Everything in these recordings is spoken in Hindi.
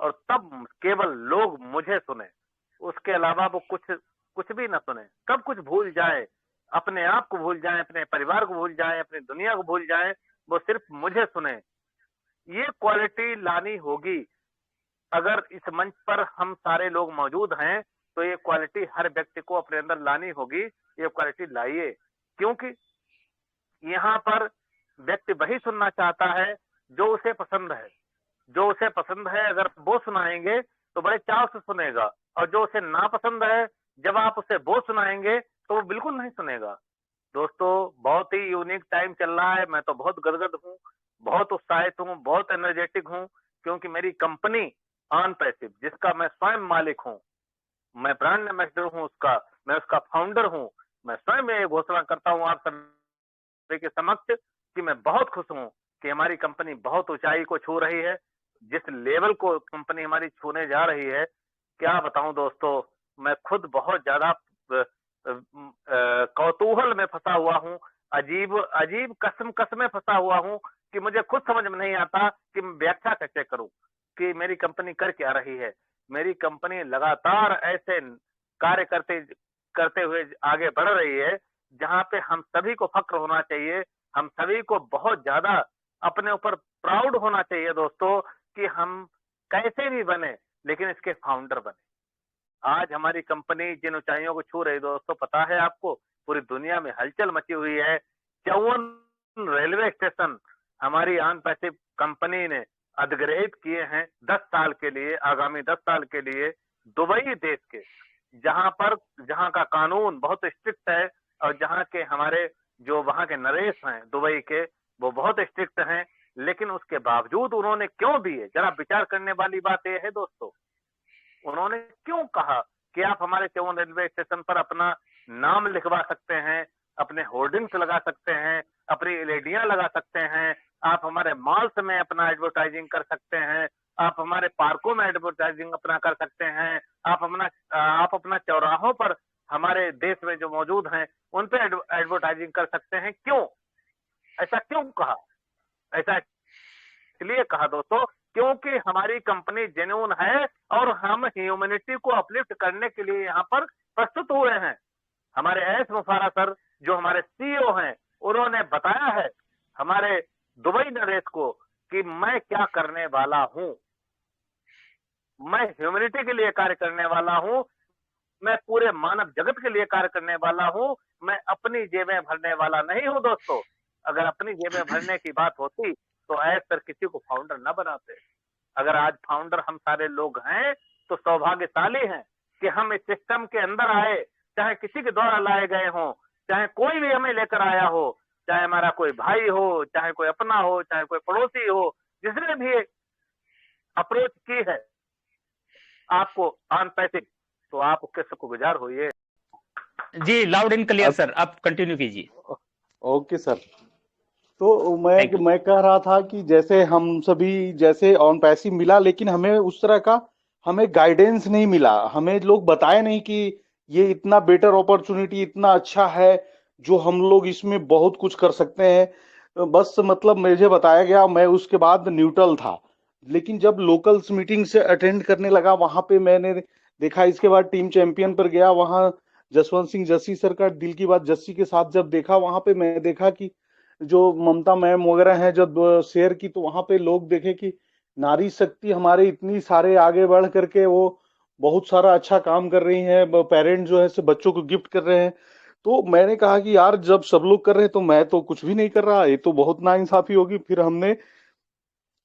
और तब केवल लोग मुझे सुने, उसके अलावा वो कुछ कुछ भी ना सुने। कब कुछ भूल जाए, अपने आप को भूल जाए, अपने परिवार को भूल जाए, अपनी दुनिया को भूल जाए, वो सिर्फ मुझे सुने। ये क्वालिटी लानी होगी। अगर इस मंच पर हम सारे लोग मौजूद हैं तो ये क्वालिटी हर व्यक्ति को अपने अंदर लानी होगी। ये क्वालिटी लाइए, क्योंकि यहाँ पर व्यक्ति वही सुनना चाहता है जो उसे पसंद है। जो उसे पसंद है अगर वो सुनाएंगे तो बड़े चाव से सुनेगा, और जो उसे नापसंद है जब आप उसे वो सुनाएंगे तो वो बिल्कुल नहीं सुनेगा। दोस्तों, बहुत ही यूनिक टाइम चल रहा है। मैं तो बहुत गदगद हूँ, बहुत उत्साहित हूँ, बहुत एनर्जेटिक हूँ, क्योंकि मेरी कंपनी ऑन पैसिव, जिसका मैं स्वयं मालिक हूँ, मैं ब्रांड एम्बेसडर हूँ उसका, मैं उसका फाउंडर हूँ। मैं स्वयं ये घोषणा करता हूँ आप सभी के समक्ष कि मैं बहुत खुश हूँ कि हमारी कंपनी बहुत ऊंचाई को छू रही है। जिस लेवल को कंपनी हमारी छूने जा रही है, क्या बताऊं दोस्तों, मैं खुद बहुत ज्यादा कौतूहल में फंसा हुआ हूँ। अजीब अजीब कसम में फंसा हुआ हूँ कि मुझे खुद समझ में नहीं आता कि मैं व्याख्या कैसे करूं कि मेरी कंपनी कर क्या रही है। मेरी कंपनी लगातार ऐसे कार्य करते करते हुए आगे बढ़ रही है जहां पे हम सभी को फक्र होना चाहिए। हम सभी को बहुत ज्यादा अपने ऊपर प्राउड होना चाहिए दोस्तों कि हम कैसे भी बने लेकिन इसके फाउंडर बने। आज हमारी कंपनी जिन ऊंचाइयों को छू रही है दोस्तों, पता है आपको, पूरी दुनिया में हलचल मची हुई है। 54 रेलवे स्टेशन हमारी ऑन पैसिव कंपनी ने अधिग्रहित किए हैं 10 साल के लिए, आगामी 10 साल के लिए। दुबई देश के, जहां का कानून बहुत स्ट्रिक्ट है, और जहां के हमारे जो वहां के नरेश हैं दुबई के, वो बहुत स्ट्रिक्ट हैं, लेकिन उसके बावजूद उन्होंने क्यों दिए? जरा विचार करने वाली बात यह है दोस्तों, उन्होंने क्यों कहा कि आप हमारे 54 रेलवे स्टेशन पर अपना नाम लिखवा सकते हैं, अपने होर्डिंग्स लगा सकते हैं, अपनी एलईडियां लगा सकते हैं, आप हमारे मॉल्स में अपना एडवर्टाइजिंग कर सकते हैं, आप हमारे पार्कों में एडवर्टाइजिंग अपना कर सकते हैं, आप अपना चौराहों पर हमारे देश में जो मौजूद हैं उन पे एडवर्टाइजिंग कर सकते हैं। क्यों? ऐसा क्यों कहा? ऐसा इसलिए कहा दोस्तों क्योंकि हमारी कंपनी जेन्युइन है और हम ह्यूमैनिटी को अपलिफ्ट करने के लिए यहाँ पर प्रस्तुत हुए हैं। हमारे एस मुफारा सर, जो हमारे सीईओ हैं, उन्होंने बताया है हमारे दुबई नरेश को कि मैं क्या करने वाला हूं। मैं ह्यूमैनिटी के लिए कार्य करने वाला हूं, मैं पूरे मानव जगत के लिए कार्य करने वाला हूं, मैं अपनी जेबें भरने वाला नहीं हूं दोस्तों। अगर अपनी जेबें भरने की बात होती तो ऐसे पर किसी को फाउंडर न बनाते। अगर आज फाउंडर हम सारे लोग हैं तो सौभाग्यशाली हैं कि हम इस सिस्टम के अंदर आए, चाहे किसी के द्वारा लाए गए हों, चाहे कोई भी हमें लेकर आया हो, चाहे हमारा कोई भाई हो, चाहे कोई अपना हो, चाहे कोई पड़ोसी हो, जिसने भी अप्रोच की है आपको ऑन पैसिव, तो आप उसके शुक्रगुजार होइए। जी, लाउड एंड क्लियर सर, आप कंटिन्यू कीजिए। Okay sir. तो थैंक यू। मैं कह रहा था कि जैसे हम सभी जैसे ऑन पैसिव मिला, लेकिन हमें उस तरह का हमें गाइडेंस नहीं मिला। हमें लोग बताए नहीं कि ये इतना बेटर अपॉर्चुनिटी, इतना अच्छा है, जो हम लोग इसमें बहुत कुछ कर सकते हैं। बस मतलब मुझे बताया गया, मैं उसके बाद न्यूट्रल था। लेकिन जब लोकल्स मीटिंग से अटेंड करने लगा, वहां पे मैंने देखा। इसके बाद टीम चैंपियन पर गया, वहां जसवंत सिंह जस्सी सर का दिल की बात जस्सी के साथ जब देखा, वहां पे मैं देखा कि जो ममता मैम वगैरह हैं जब शेयर की, तो वहां पे लोग देखे कि नारी शक्ति हमारे इतनी सारे आगे बढ़ करके वो बहुत सारा अच्छा काम कर रही हैं। पेरेंट जो है से बच्चों को गिफ्ट कर रहे हैं। तो मैंने कहा कि यार, जब सब लोग कर रहे हैं तो मैं तो कुछ भी नहीं कर रहा, ये तो बहुत नाइंसाफी होगी। फिर हमने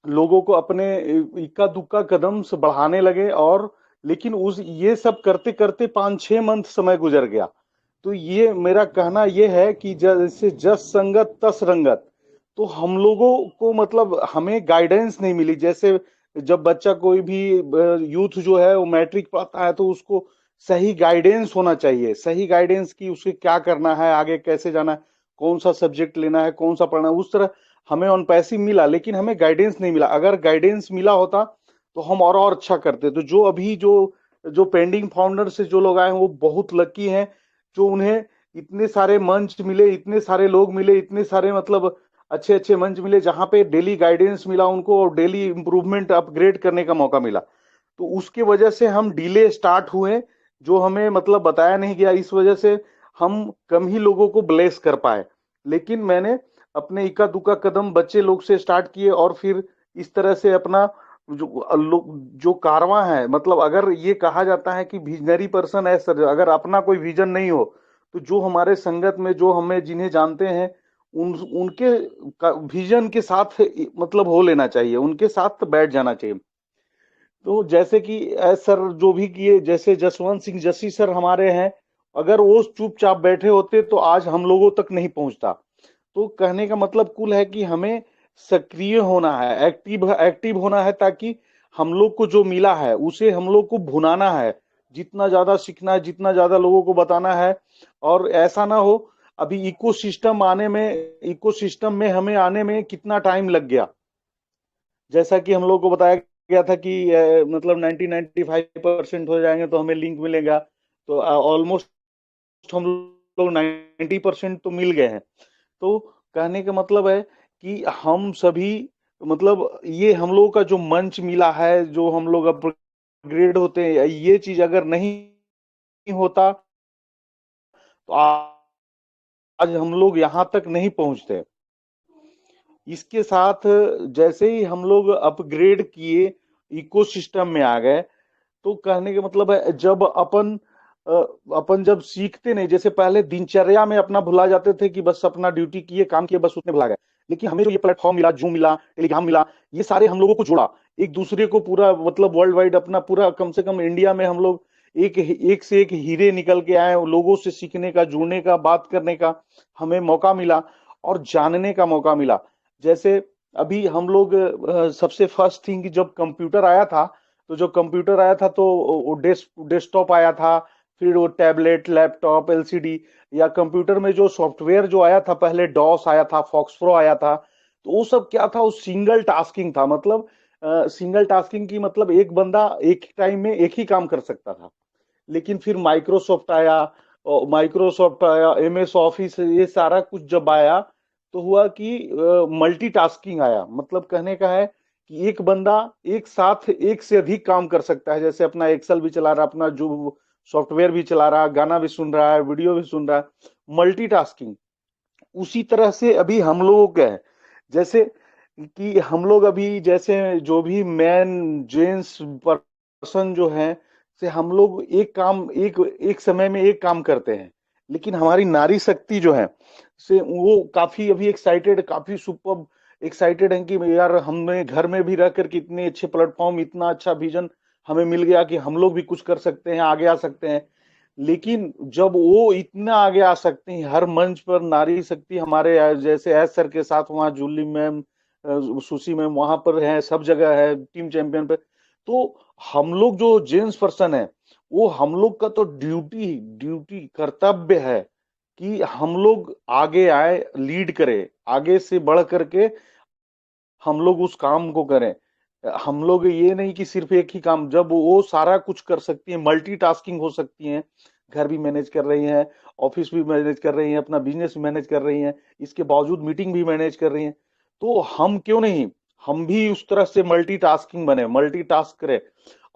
लोगों को अपने इक्का दुक्का कदम से बढ़ाने लगे। और लेकिन उस ये सब करते करते 5-6 मंथ समय गुजर गया। तो ये मेरा कहना ये है कि जैसे जस संगत तस रंगत, तो हम लोगों को मतलब हमें गाइडेंस नहीं मिली। जैसे जब बच्चा कोई भी यूथ जो है वो मैट्रिक पाता है, तो उसको सही गाइडेंस होना चाहिए। सही गाइडेंस की उसे क्या करना है, आगे कैसे जाना है, कौन सा सब्जेक्ट लेना है, कौन सा पढ़ना है, उस तरह हमें ऑन पैसिव मिला। लेकिन हमें गाइडेंस नहीं मिला। अगर गाइडेंस मिला होता तो हम और अच्छा करते। तो जो अभी जो जो पेंडिंग फाउंडर से जो लोग आए हैं वो बहुत लकी हैं, जो उन्हें इतने सारे मंच मिले, इतने सारे लोग मिले, इतने सारे मतलब अच्छे अच्छे मंच मिले, जहां पे डेली गाइडेंस मिला उनको और डेली इंप्रूवमेंट अपग्रेड करने का मौका मिला। तो उसके वजह से हम डिले स्टार्ट हुए, जो हमें मतलब बताया नहीं गया, इस वजह से हम कम ही लोगों को ब्लेस कर पाए। लेकिन मैंने अपने इक्का दुक्का कदम बच्चे लोग से स्टार्ट किए, और फिर इस तरह से अपना जो कारवां है, मतलब अगर ये कहा जाता है कि विजनरी पर्सन है सर, अगर अपना कोई विजन नहीं हो तो जो हमारे संगत में जो हमें जिन्हें जानते हैं उनके विजन के साथ मतलब हो लेना चाहिए, उनके साथ बैठ जाना चाहिए। तो जैसे कि सर जो भी किए, जैसे जसवंत सिंह जस्सी सर हमारे हैं, अगर वो चुपचाप बैठे होते तो आज हम लोगों तक नहीं पहुंचता। तो कहने का मतलब कुल है कि हमें सक्रिय होना है, एक्टिव एक्टिव होना है, ताकि हम लोग को जो मिला है उसे हम लोग को भुनाना है, जितना ज्यादा सीखना है, जितना ज्यादा लोगों को बताना है। और ऐसा ना हो, अभी इकोसिस्टम में हमें आने में कितना टाइम लग गया, जैसा कि हम लोग को बताया गया था कि मतलब 90-95% हो जाएंगे तो हमें लिंक मिलेगा, तो ऑलमोस्ट हम लोग 90% तो मिल गए हैं। तो कहने का मतलब है कि हम सभी, मतलब ये हम लोगों का जो मंच मिला है, जो हम लोग अपग्रेड होते हैं, ये चीज अगर नहीं होता तो आज हम लोग यहाँ तक नहीं पहुंचते। इसके साथ जैसे ही हम लोग अपग्रेड किए, इकोसिस्टम में आ गए, तो कहने का मतलब है जब अ, अपन जब सीखते नहीं, जैसे पहले दिनचर्या में अपना भुला जाते थे कि बस अपना ड्यूटी किए, काम किए, बस उतने भुला गए। लेकिन हमें जो ये प्लेटफॉर्म मिला, जूम मिला, टेलीग्राम मिला, ये सारे हम लोगों को जोड़ा एक दूसरे को, पूरा मतलब वर्ल्ड वाइड अपना पूरा, कम से कम इंडिया में हम लोग एक एक से एक हीरे निकल के आए, लोगों से सीखने का, जुड़ने का, बात करने का हमें मौका मिला और जानने का मौका मिला। जैसे अभी हम लोग सबसे फर्स्ट थिंग जब कंप्यूटर आया था, तो जो कंप्यूटर आया था तो वो डेस्कटॉप आया था, फिर वो टैबलेट, लैपटॉप, एलसीडी, या कंप्यूटर में जो सॉफ्टवेयर जो आया था, पहले डॉस आया था, फॉक्स प्रो आया था। तो वो सब क्या था, वो सिंगल टास्किंग था, मतलब सिंगल टास्किंग की मतलब एक बंदा एक टाइम में एक ही काम कर सकता था। लेकिन फिर माइक्रोसॉफ्ट आया, एमएस ऑफिस, ये सारा कुछ जब आया तो हुआ कि मल्टीटास्किंग आया। मतलब कहने का है कि एक बंदा एक साथ एक से अधिक काम कर सकता है, जैसे अपना एक्सेल भी चला रहा, अपना जो सॉफ्टवेयर भी चला रहा, गाना भी सुन रहा है, वीडियो भी सुन रहा है, मल्टीटास्किंग। उसी तरह से अभी हम लोगों का है, जैसे कि हम लोग अभी जैसे जो भी मैन जेंट्स पर्सन जो है, से हम लोग एक काम एक एक समय में एक काम करते हैं। लेकिन हमारी नारी शक्ति जो है, से वो काफी अभी एक्साइटेड, काफी सुपर एक्साइटेड है कि यार हमने घर में भी रह कर के इतने अच्छे प्लेटफॉर्म, इतना अच्छा विजन हमें मिल गया कि हम लोग भी कुछ कर सकते हैं, आगे आ सकते हैं। लेकिन जब वो इतना आगे आ सकते हैं, हर मंच पर नारी शक्ति हमारे जैसे एस सर के साथ, वहाँ जूली मैम, सुशी मैम वहां पर है, सब जगह है टीम चैंपियन पे। तो हम लोग जो जेंट्स पर्सन है, वो हम लोग का तो ड्यूटी ड्यूटी कर्तव्य है कि हम लोग आगे आए, लीड करें, आगे से बढ़ करके हम लोग उस काम को करें। हम लोग ये नहीं कि सिर्फ एक ही काम, जब वो सारा कुछ कर सकती है, मल्टीटास्किंग हो सकती है, घर भी मैनेज कर रही हैं, ऑफिस भी मैनेज कर रही हैं, अपना बिजनेस भी मैनेज कर रही हैं, इसके बावजूद मीटिंग भी मैनेज कर रही हैं, तो हम क्यों नहीं, हम भी उस तरह से मल्टीटास्किंग बने, मल्टीटास्क करें।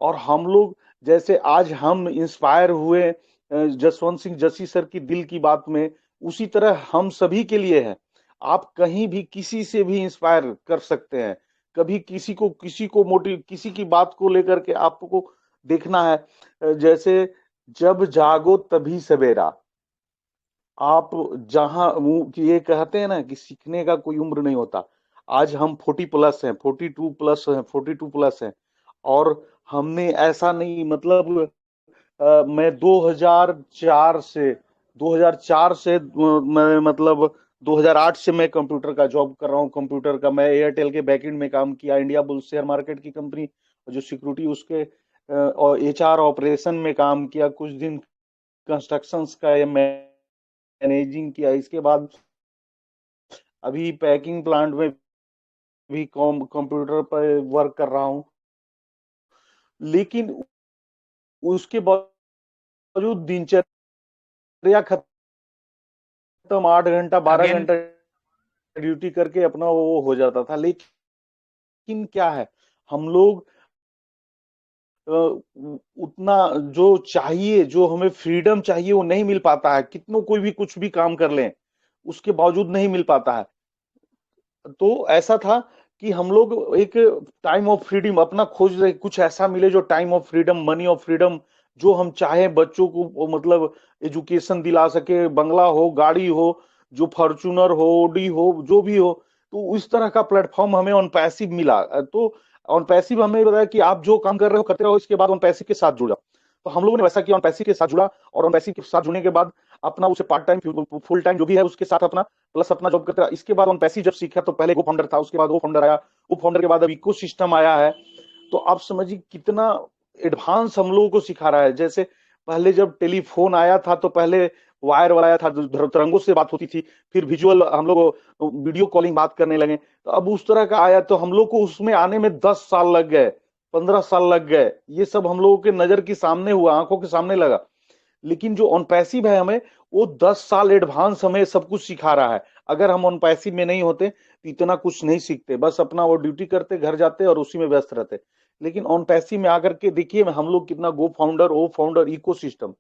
और हम लोग जैसे आज हम इंस्पायर हुए जसवंत सिंह जस्सी सर की दिल की बात में, उसी तरह हम सभी के लिए है। आप कहीं भी किसी से भी इंस्पायर कर सकते हैं, कभी किसी को मोटिव, किसी की बात को लेकर के आपको देखना है। जैसे जब जागो तभी सवेरा, आप जहां ये कहते हैं ना कि सीखने का कोई उम्र नहीं होता। आज हम 40+ हैं, 42+ हैं, 42+ हैं, और हमने ऐसा नहीं, मतलब मैं 2004 से मैं मतलब 2008 से मैं कंप्यूटर का जॉब कर रहा हूँ। कंप्यूटर का मैं एयरटेल के बैकएंड में काम किया, इंडिया बुल्स शेयर मार्केट की कंपनी जो सिक्योरिटी उसके और एचआर ऑपरेशन में काम किया, कुछ दिन कंस्ट्रक्शंस का ये मैनेजिंग किया। इसके बाद अभी पैकिंग प्लांट में भी कंप्यूटर पर वर्क कर रहा हूँ। लेकिन उसके बावजूद दिनचर्या खत्म, 8 घंटा 12 अगेन घंटा ड्यूटी करके अपना वो हो जाता था। लेकिन क्या है, हम लोग उतना जो चाहिए, जो हमें फ्रीडम चाहिए वो नहीं मिल पाता है। कितनों कोई भी कुछ भी काम कर लें उसके बावजूद नहीं मिल पाता है। तो ऐसा था कि हम लोग एक टाइम ऑफ फ्रीडम अपना खोज रहे, कुछ ऐसा मिले जो time of freedom, money of freedom, जो हम चाहे बच्चों को मतलब एजुकेशन दिला सके, बंगला हो, गाड़ी हो, जो फॉर्चूनर हो, ओडी हो, जो भी हो। तो इस तरह का प्लेटफॉर्म हमें ऑन पैसिव मिला। तो ऑन पैसिव हमें बताया कि आप जो काम कर रहे हो करते रहो, इसके बाद ऑन पैसिव के साथ जुड़ जाओ। तो हम लोगों ने वैसा किया, ऑन पैसिव के साथ जुड़ा, और ऑन पैसिव के साथ जुड़ने के बाद अपना उसे पार्ट टाइम फुल टाइम जो भी है उसके साथ अपना प्लस अपना जॉब करते रहा। इसके बाद ऑन पैसिव जब सीखा तो पहले गो फाउंडर था, उसके बाद वो फाउंडर आया, वो फाउंडर के बाद अब इको सिस्टम आया है। तो आप समझिए कितना एडवांस हम लोगों को सिखा रहा है। जैसे पहले जब टेलीफोन आया था तो पहले वायर वाला आया था, तरंगों से बात होती थी, फिर विजुअल हम लोग वीडियो कॉलिंग बात करने लगे। तो अब उस तरह का आया, तो हम लोग को उसमें आने में 10 साल लग गए, 15 साल लग गए। ये सब हम लोगों के नजर के सामने हुआ, आंखों के सामने लगा। लेकिन जो ऑन पैसिव है हमें वो 10 साल एडवांस हमें सब कुछ सिखा रहा है। अगर हम ऑन पैसिव में नहीं होते तो इतना कुछ नहीं सीखते, बस अपना वो ड्यूटी करते, घर जाते और उसी में व्यस्त रहते। लेकिन ऑन पैसिव में आकर के देखिए हम लोग कितना गो फाउंडर, ओ फाउंडर, इको सिस्टम।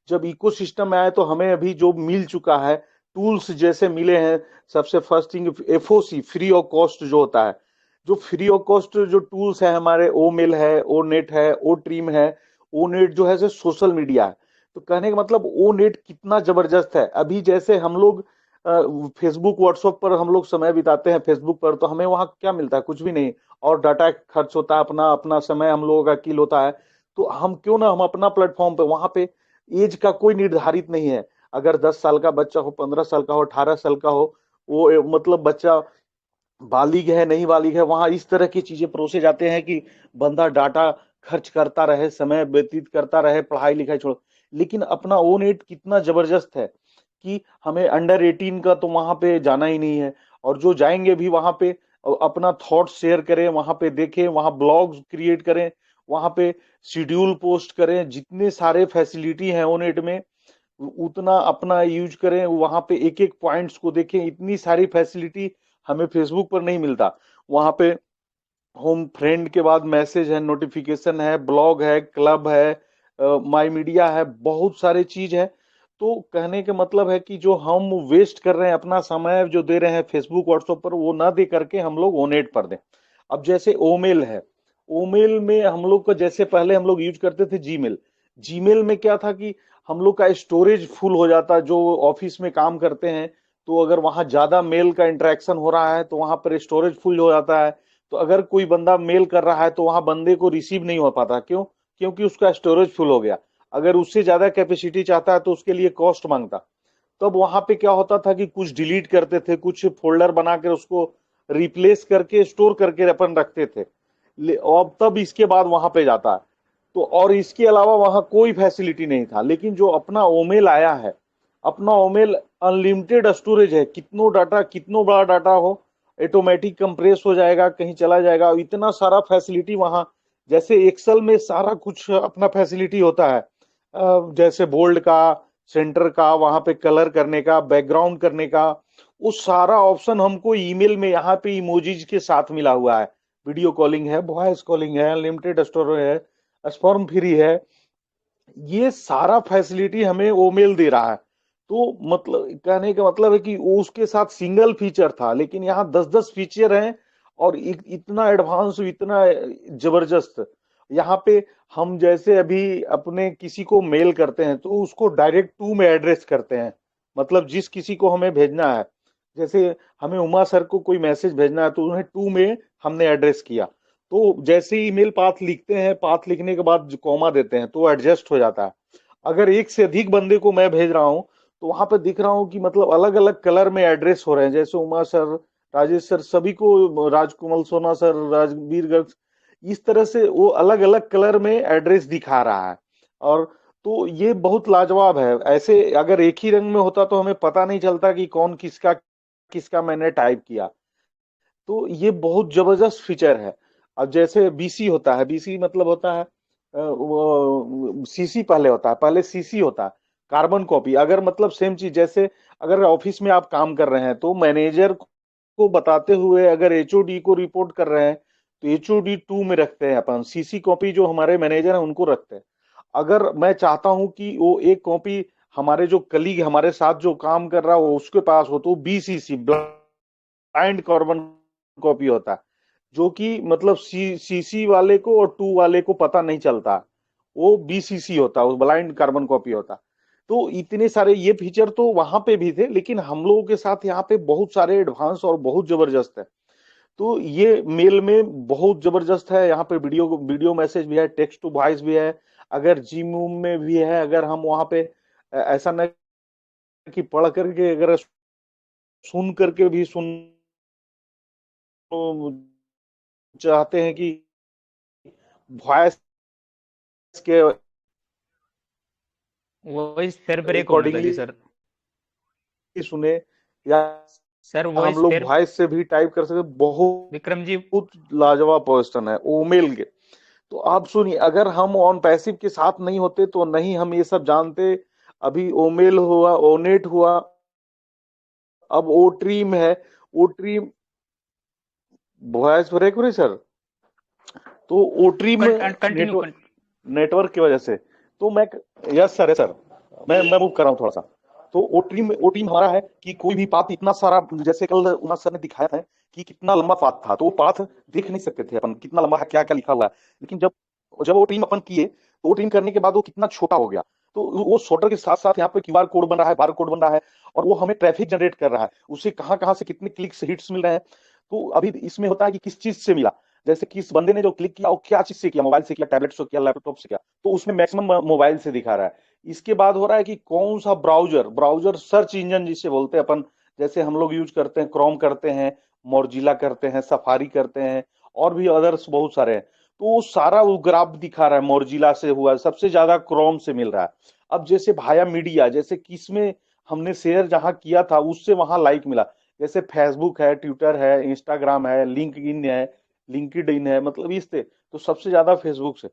जब इको सिस्टम में आए तो हमें अभी जो मिल चुका है, टूल्स जैसे मिले हैं। सबसे first thing FOC, free of cost जो होता है, जो फ्री ऑफ कॉस्ट जो टूल्स है हमारे, ओ मेल है, ओ नेट है, ओ ट्रीम है। ओ नेट जो है सोशल मीडिया है। तो कहने का मतलब ओ नेट कितना जबरदस्त है। अभी जैसे हम लोग फेसबुक व्हाट्सएप पर हम लोग समय बिताते हैं, फेसबुक पर तो हमें वहां क्या मिलता है? कुछ भी नहीं। और डाटा खर्च होता है, अपना अपना समय हम लोगों का किल होता है। तो हम क्यों ना हम अपना प्लेटफॉर्म पे, वहां पे एज का कोई निर्धारित नहीं है। अगर 10 साल का बच्चा हो, 15 साल का हो, 18 साल का हो, वो मतलब बच्चा बालिग है नहीं बालिग है, वहां इस तरह की चीजें परोसे जाते हैं कि बंदा डाटा खर्च करता रहे, समय व्यतीत करता रहे, पढ़ाई लिखाई छोड़। लेकिन अपना ओ नेट कितना जबरदस्त है कि हमें अंडर 18 का तो वहां पे जाना ही नहीं है। और जो जाएंगे भी वहां पे अपना थॉट शेयर करें, वहां पे देखें, वहां ब्लॉग्स क्रिएट करें, वहां पे शेड्यूल पोस्ट करें, जितने सारे फैसिलिटी हैं ओ नेट में उतना अपना यूज करें। वहां पे एक एक पॉइंट्स को देखें, इतनी सारी फैसिलिटी हमें फेसबुक पर नहीं मिलता। वहां पे होम फ्रेंड के बाद मैसेज है, नोटिफिकेशन है, ब्लॉग है, क्लब है, माई मीडिया है, बहुत सारे चीज है। तो कहने का मतलब है कि जो हम वेस्ट कर रहे हैं अपना समय जो दे रहे हैं फेसबुक व्हाट्सएप पर, वो ना दे करके हम लोग ओनेट पर दें। अब जैसे ओमेल है, ओमेल में हम लोग का जैसे पहले हम लोग यूज करते थे जीमेल। जीमेल में क्या था कि हम लोग का स्टोरेज फुल हो जाता, जो ऑफिस में काम करते हैं तो अगर वहां ज्यादा मेल का इंटरेक्शन हो रहा है तो वहां पर स्टोरेज फुल हो जाता है। तो अगर कोई बंदा मेल कर रहा है तो वहां बंदे को रिसीव नहीं हो पाता। क्यों? क्योंकि उसका स्टोरेज फुल हो गया। अगर उससे ज्यादा कैपेसिटी चाहता है तो उसके लिए कॉस्ट मांगता। तब वहां पे क्या होता था कि कुछ डिलीट करते थे, कुछ फोल्डर बनाकर उसको रिप्लेस करके स्टोर करके अपन रखते थे। अब तब इसके बाद वहां पे जाता है। तो और इसके अलावा वहां कोई फैसिलिटी नहीं था। लेकिन जो अपना ओमेल आया है, अपना ओमेल अनलिमिटेड स्टोरेज है, कितनो डाटा, कितनो बड़ा डाटा हो ऑटोमेटिक कंप्रेस हो जाएगा, कहीं चला जाएगा, इतना सारा फैसिलिटी वहां। जैसे एक्सेल में सारा कुछ अपना फैसिलिटी होता है, जैसे बोल्ड का, सेंटर का, वहां पे कलर करने का, बैकग्राउंड करने का, वो सारा ऑप्शन हमको ईमेल में यहाँ पे इमोजीज के साथ मिला हुआ है। वीडियो कॉलिंग है, वॉइस कॉलिंग है, लिमिटेड स्टोरेज है, स्पर्म फ्री है। ये सारा फैसिलिटी हमें वो मेल दे रहा है। तो मतलब कहने का मतलब है कि वो उसके साथ सिंगल फीचर था, लेकिन यहाँ 10-10 फीचर हैं। और इतना एडवांस, इतना जबरदस्त। यहाँ पे हम जैसे अभी अपने किसी को मेल करते हैं तो उसको डायरेक्ट टू में एड्रेस करते हैं। मतलब जिस किसी को हमें भेजना है, जैसे हमें उमा सर को कोई मैसेज भेजना है तो उन्हें टू में हमने एड्रेस किया। तो जैसे ही ईमेल पाथ लिखते हैं, पाथ लिखने के बाद जो कॉमा देते हैं तो एडजस्ट हो जाता है। अगर एक से अधिक बंदे को मैं भेज रहा हूं तो वहां पे दिख रहा हूं कि मतलब अलग अलग कलर में एड्रेस हो रहे हैं। जैसे उमा सर, राजेश सर, सभी को, राजकुमल सोना सर, राजवीर गर्ग, इस तरह से वो अलग अलग कलर में एड्रेस दिखा रहा है। और तो ये बहुत लाजवाब है। ऐसे अगर एक ही रंग में होता तो हमें पता नहीं चलता कि कौन किसका किसका मैंने टाइप किया। तो ये बहुत जबरदस्त फीचर है। अब जैसे बीसी होता है, बीसी मतलब होता है वो सीसी पहले होता है, पहले सीसी होता है, कार्बन कॉपी। अगर मतलब सेम चीज, जैसे अगर ऑफिस में आप काम कर रहे हैं तो मैनेजर को बताते हुए अगर एचओडी को रिपोर्ट कर रहे हैं तो HOD2 में रखते हैं अपन, CC कॉपी जो हमारे मैनेजर हैं उनको रखते हैं। अगर मैं चाहता हूं कि वो एक कॉपी हमारे जो कलीग हमारे साथ जो काम कर रहा हो उसके पास हो, तो BCC ब्लाइंड कार्बन कॉपी होता है, जो कि मतलब CC वाले को और 2 वाले को पता नहीं चलता, वो BCC होता है, वो ब्लाइंड कार्बन कॉपी होता। तो इतने सारे ये फीचर तो वहां पे भी थे, लेकिन हम लोगों के साथ यहाँ पे बहुत सारे एडवांस और बहुत जबरदस्त है। तो ये मेल में बहुत जबरदस्त है, यहाँ पे वीडियो वीडियो मैसेज भी है, टेक्स्ट टू वॉइस भी है, अगर जीमूम में भी है, अगर हम वहां पे ऐसा नहीं कि पढ़ करके, अगर सुन करके भी सुन चाहते हैं कि वॉइस के वॉइस सर ब्रेक होने लगी अकॉर्डिंगली सर। सुने, या सर हम वॉइस लोग सर, वॉइस से भी टाइप कर सकते, विक्रम जी। बहुत लाजवाब पर्सन है ओमेल के। तो आप सुनिए, अगर हम ऑन पैसिव के साथ नहीं होते तो नहीं हम ये सब जानते। अभी ओमेल हुआ, ओनेट हुआ, अब ओ ट्रीम है, ओ ट्रीम वॉइस ब्रेक हो रही सर। तो ओ ट्रीम कंटिन्यू। नेटवर्क की वजह से, तो मैं, यस सर है सर, मैं मूव कर रहा हूँ थोड़ा सा। तो ओ टीम हमारा है कि कोई भी पाथ इतना सारा, जैसे कल उमा सर ने दिखाया था कि कितना लंबा पाथ था, तो वो पाथ देख नहीं सकते थे अपन कितना लंबा है, क्या क्या लिखा हुआ है। लेकिन जब जब वो टीम अपन किए, तो वो टीम करने के बाद वो कितना छोटा हो गया। तो वो सॉर्टर के साथ साथ यहाँ पे QR कोड बन रहा है, बार कोड बन रहा है, और वो हमें ट्रैफिक जनरेट कर रहा है, उसे कहाँ कहाँ से कितने क्लिक्स हिट्स मिल रहे हैं। तो अभी इसमें होता है कि किस चीज से मिला, जैसे किस बंदे ने जो क्लिक किया वो क्या चीज से किया, मोबाइल से किया, टैबलेट से किया, लैपटॉप से किया, तो उसमें मैक्सिमम मोबाइल से दिखा रहा है। इसके बाद हो रहा है कि कौन सा ब्राउजर ब्राउजर सर्च इंजन जिसे बोलते हैं अपन, जैसे हम लोग यूज करते हैं क्रोम करते हैं, मोरजिला करते हैं, सफारी करते हैं, और भी अदर्स बहुत सारे हैं। तो वो सारा वो ग्राफ दिखा रहा है, मोरजिला से हुआ सबसे ज्यादा क्रोम से मिल रहा है। अब जैसे भाया मीडिया, जैसे किसमें हमने शेयर जहां किया था उससे वहां लाइक मिला, जैसे फेसबुक है, ट्विटर है, इंस्टाग्राम है, लिंक्डइन है, मतलब इससे तो सबसे ज्यादा फेसबुक से।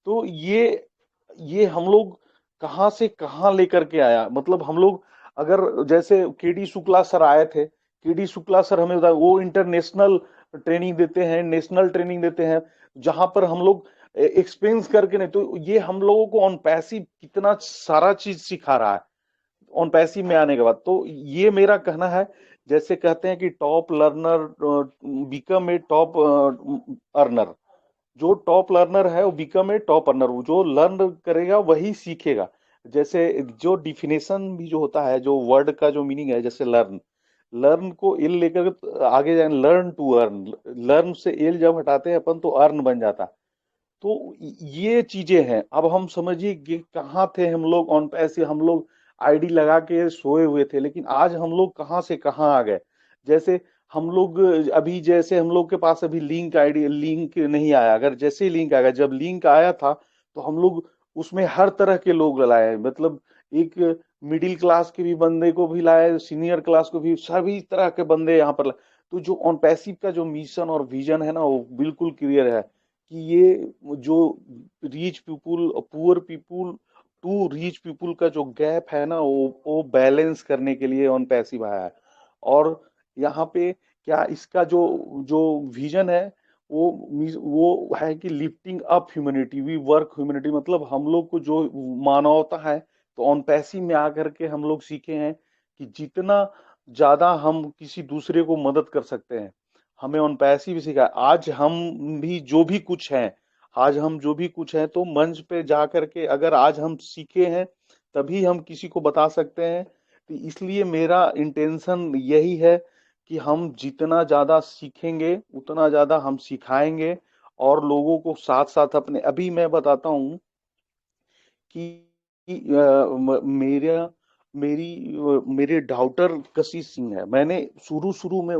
तो ये हम लोग कहाँ से कहाँ लेकर के आया, मतलब हम लोग, अगर जैसे KD शुक्ला सर आए थे, KD शुक्ला सर हमें बताया, वो इंटरनेशनल ट्रेनिंग देते हैं, नेशनल ट्रेनिंग देते हैं, जहां पर हम लोग एक्सपेंस करके नहीं, तो ये हम लोगों को ऑन पैसिव कितना सारा चीज सिखा रहा है ऑन पैसिव में आने के बाद। तो ये मेरा कहना है, जैसे कहते हैं कि top learner become a top earner, जो टॉप लर्नर है वो बिकम ए टॉप अर्नर, जो लर्न करेगा वही सीखेगा। जैसे जो डिफिनेशन भी जो होता है, जो वर्ड का जो मीनिंग है, जैसे लर्न, लर्न को एल लेकर आगे जाए, लर्न टू अर्न, लर्न से एल जब हटाते हैं अपन तो अर्न बन जाता। तो ये चीजें हैं। अब हम समझिए कि कहाँ थे हम लोग ऑन पैसे, हम लोग आईडी लगा के सोए हुए थे, लेकिन आज हम लोग कहाँ से कहाँ आ गए। जैसे हम लोग, अभी जैसे हम लोग के पास अभी लिंक नहीं आया, अगर जैसे ही लिंक आएगा, जब लिंक आया था तो हम लोग उसमें हर तरह के लोग लाए, मतलब एक मिडिल क्लास के भी बंदे को भी लाए, सीनियर क्लास को भी, सभी तरह के बंदे यहाँ पर लाए। तो जो ऑन पैसिव का जो मिशन और विजन है ना, वो बिल्कुल क्लियर है कि ये जो rich people poor people to rich people का जो गैप है ना, वो बैलेंस करने के लिए ऑन पैसिव आया है। और यहाँ पे क्या इसका जो जो विजन है, वो है कि lifting up humanity we work humanity, मतलब हम लोग को जो मानवता है, तो ऑन पैसिव में आकर के हम लोग सीखे हैं कि जितना ज्यादा हम किसी दूसरे को मदद कर सकते हैं, हमें ऑन पैसिव सीखा। आज हम भी जो भी कुछ हैं, आज हम जो भी कुछ हैं, तो मंच पे जा करके अगर आज हम सीखे हैं, तभी हम किसी को बता सकते हैं। तो इसलिए मेरा इंटेंशन यही है कि हम जितना ज्यादा सीखेंगे उतना ज्यादा हम सिखाएंगे, और लोगों को साथ साथ अपने, अभी मैं बताता हूँ कि मेरा मेरी मेरे डाउटर कशिश सिंह है, मैंने शुरू शुरू में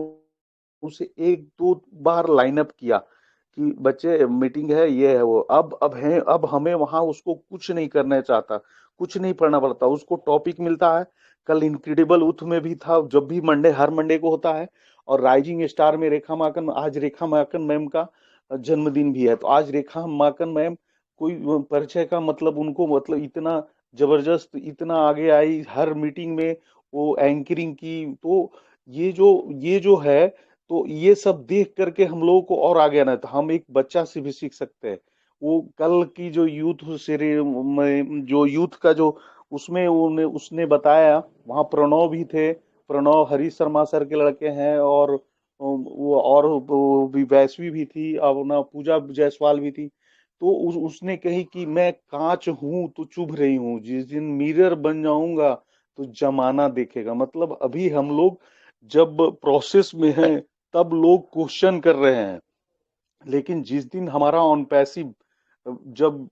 उसे एक दो बार लाइनअप किया कि बच्चे मीटिंग है, ये है वो, अब हमें वहां उसको कुछ नहीं करना चाहता, कुछ नहीं पढ़ना पड़ता, उसको टॉपिक मिलता है। कल इनक्रेडिबल उथ में भी था, जब भी मंडे, हर मंडे को होता है। और राइजिंग स्टार में रेखा माकन, आज रेखा माकन मैम का जन्मदिन भी है, तो आज रेखा माकन मैम कोई परिचय का मतलब उनको, मतलब इतना जबरदस्त, इतना आगे आई हर मीटिंग में, वो एंकरिंग की। तो ये जो है, तो ये सब देख करके हम लोगों को और आगे आना है। तो हम एक बच्चा से भी सीख सकते हैं। वो कल की जो यूथ सीरीज में जो यूथ का जो उसमें उसने बताया, वहाँ प्रणव भी थे। प्रणव हरीश शर्मा सर के लड़के हैं, और वो और वो भी वैश्वी भी थी, और ना पूजा जायसवाल भी थी। तो उसने कही कि मैं कांच हूं तो चुभ रही हूँ, जिस दिन मिरर बन जाऊंगा तो जमाना देखेगा। मतलब अभी हम लोग जब प्रोसेस में हैं तब लोग क्वेश्चन कर रहे हैं, लेकिन जिस दिन हमारा ऑन पैसिव, जब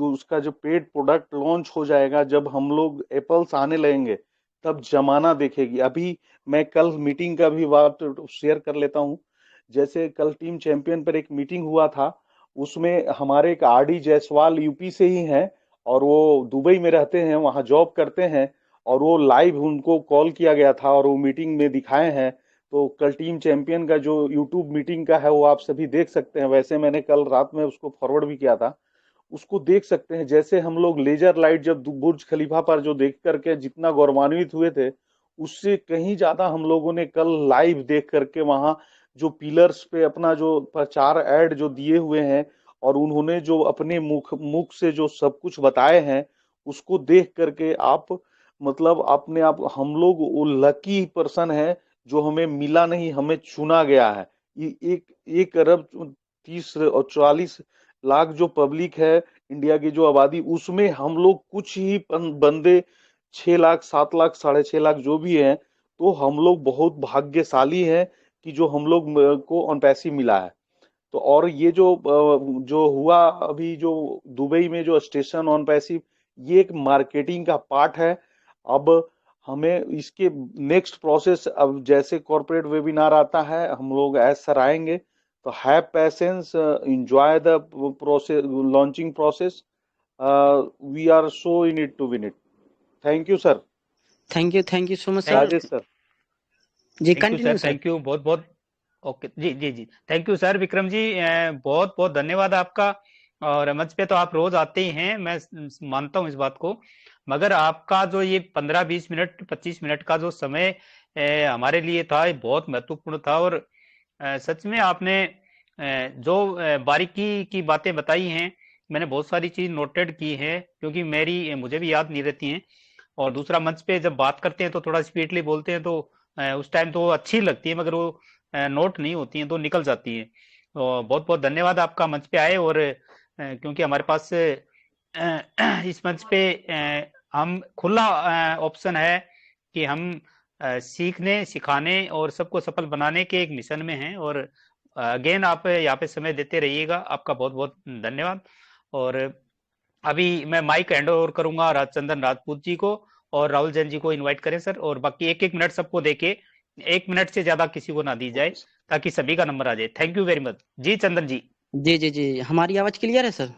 उसका जो पेड प्रोडक्ट लॉन्च हो जाएगा, जब हम लोग एप्पल्स आने लगेंगे, तब जमाना देखेगी। अभी मैं कल मीटिंग का भी बात शेयर कर लेता हूँ। जैसे कल टीम चैंपियन पर एक मीटिंग हुआ था, उसमें हमारे एक आरडी जायसवाल यूपी से ही हैं, और वो दुबई में रहते हैं, वहाँ जॉब करते हैं। और वो लाइव उनको कॉल किया गया था और वो मीटिंग में दिखाए हैं। तो कल टीम चैंपियन का जो यूट्यूब मीटिंग का है वो आप सभी देख सकते हैं। वैसे मैंने कल रात में उसको फॉरवर्ड भी किया था, उसको देख सकते हैं। जैसे हम लोग लेजर लाइट जब बुर्ज खलीफा पर जो देख करके जितना गौरवान्वित हुए थे, उससे कहीं ज्यादा हम लोगों ने कल लाइव देख करके वहां जो पिलर्स पे अपना जो प्रचार एड जो दिए हुए हैं, और उन्होंने जो अपने मुख मुख से जो सब कुछ बताए हैं, उसको देख करके आप, मतलब अपने आप हम लोग वो लकी पर्सन है जो हमें मिला नहीं, हमें चुना गया है। एक 1 अरब 30 और 40 लाख जो पब्लिक है इंडिया की जो आबादी, उसमें हम लोग कुछ ही बंदे, 6 लाख 7 लाख 6.5 लाख जो भी हैं, तो हम लोग बहुत भाग्यशाली हैं कि जो हम लोग को ऑन पैसी मिला है। तो और ये जो हुआ अभी जो दुबई में जो स्टेशन ऑन पैसिव, ये एक मार्केटिंग का पार्ट है। अब हमें इसके नेक्स्ट प्रोसेस, अब जैसे कॉर्पोरेट वेबिनार आता है हम लोग एज सर आएंगे, तो have patience, enjoy the process, launching process. We are so in it to win it. Thank you sir. Thank you so much sir. Rajesh sir. जी thank you continue sir, sir. Thank you बहुत बहुत। ओके जी जी जी, thank you sir. Vikram ji बहुत बहुत धन्यवाद आपका। और मंच पे तो आप रोज आते ही हैं, मैं मानता हूँ इस बात को, मगर आपका जो ये 15-20 मिनट 25 मिनट का जो समय हमारे लिए था, ये बहुत महत्वपूर्ण था। और सच में आपने जो बारीकी की बातें बताई हैं, मैंने बहुत सारी चीज नोटेड की है, क्योंकि मुझे भी याद नहीं रहती हैं। और दूसरा, मंच पे जब बात करते हैं तो थोड़ा स्पीडली बोलते हैं, तो उस टाइम तो अच्छी लगती है, मगर वो नोट नहीं होती हैं, तो निकल जाती हैं। तो बहुत बहुत धन्यवाद आपका मंच पे आए। और क्योंकि हमारे पास इस मंच पे हम खुला ऑप्शन है कि हम सीखने सिखाने और सबको सफल बनाने के एक मिशन में हैं। और अगेन आप यहाँ पे समय देते रहिएगा, आपका बहुत बहुत धन्यवाद। और अभी मैं माइक हैंड ओवर करूंगा राजचंदन राजपूत जी को, और राहुल जैन जी को इनवाइट करें सर। और बाकी 1-1 मिनट सबको देके, 1 मिनट से ज्यादा किसी को ना दी जाए, ताकि सभी का नंबर आ जाए। थैंक यू वेरी मच जी। चंदन जी। जी जी जी, हमारी आवाज क्लियर है सर?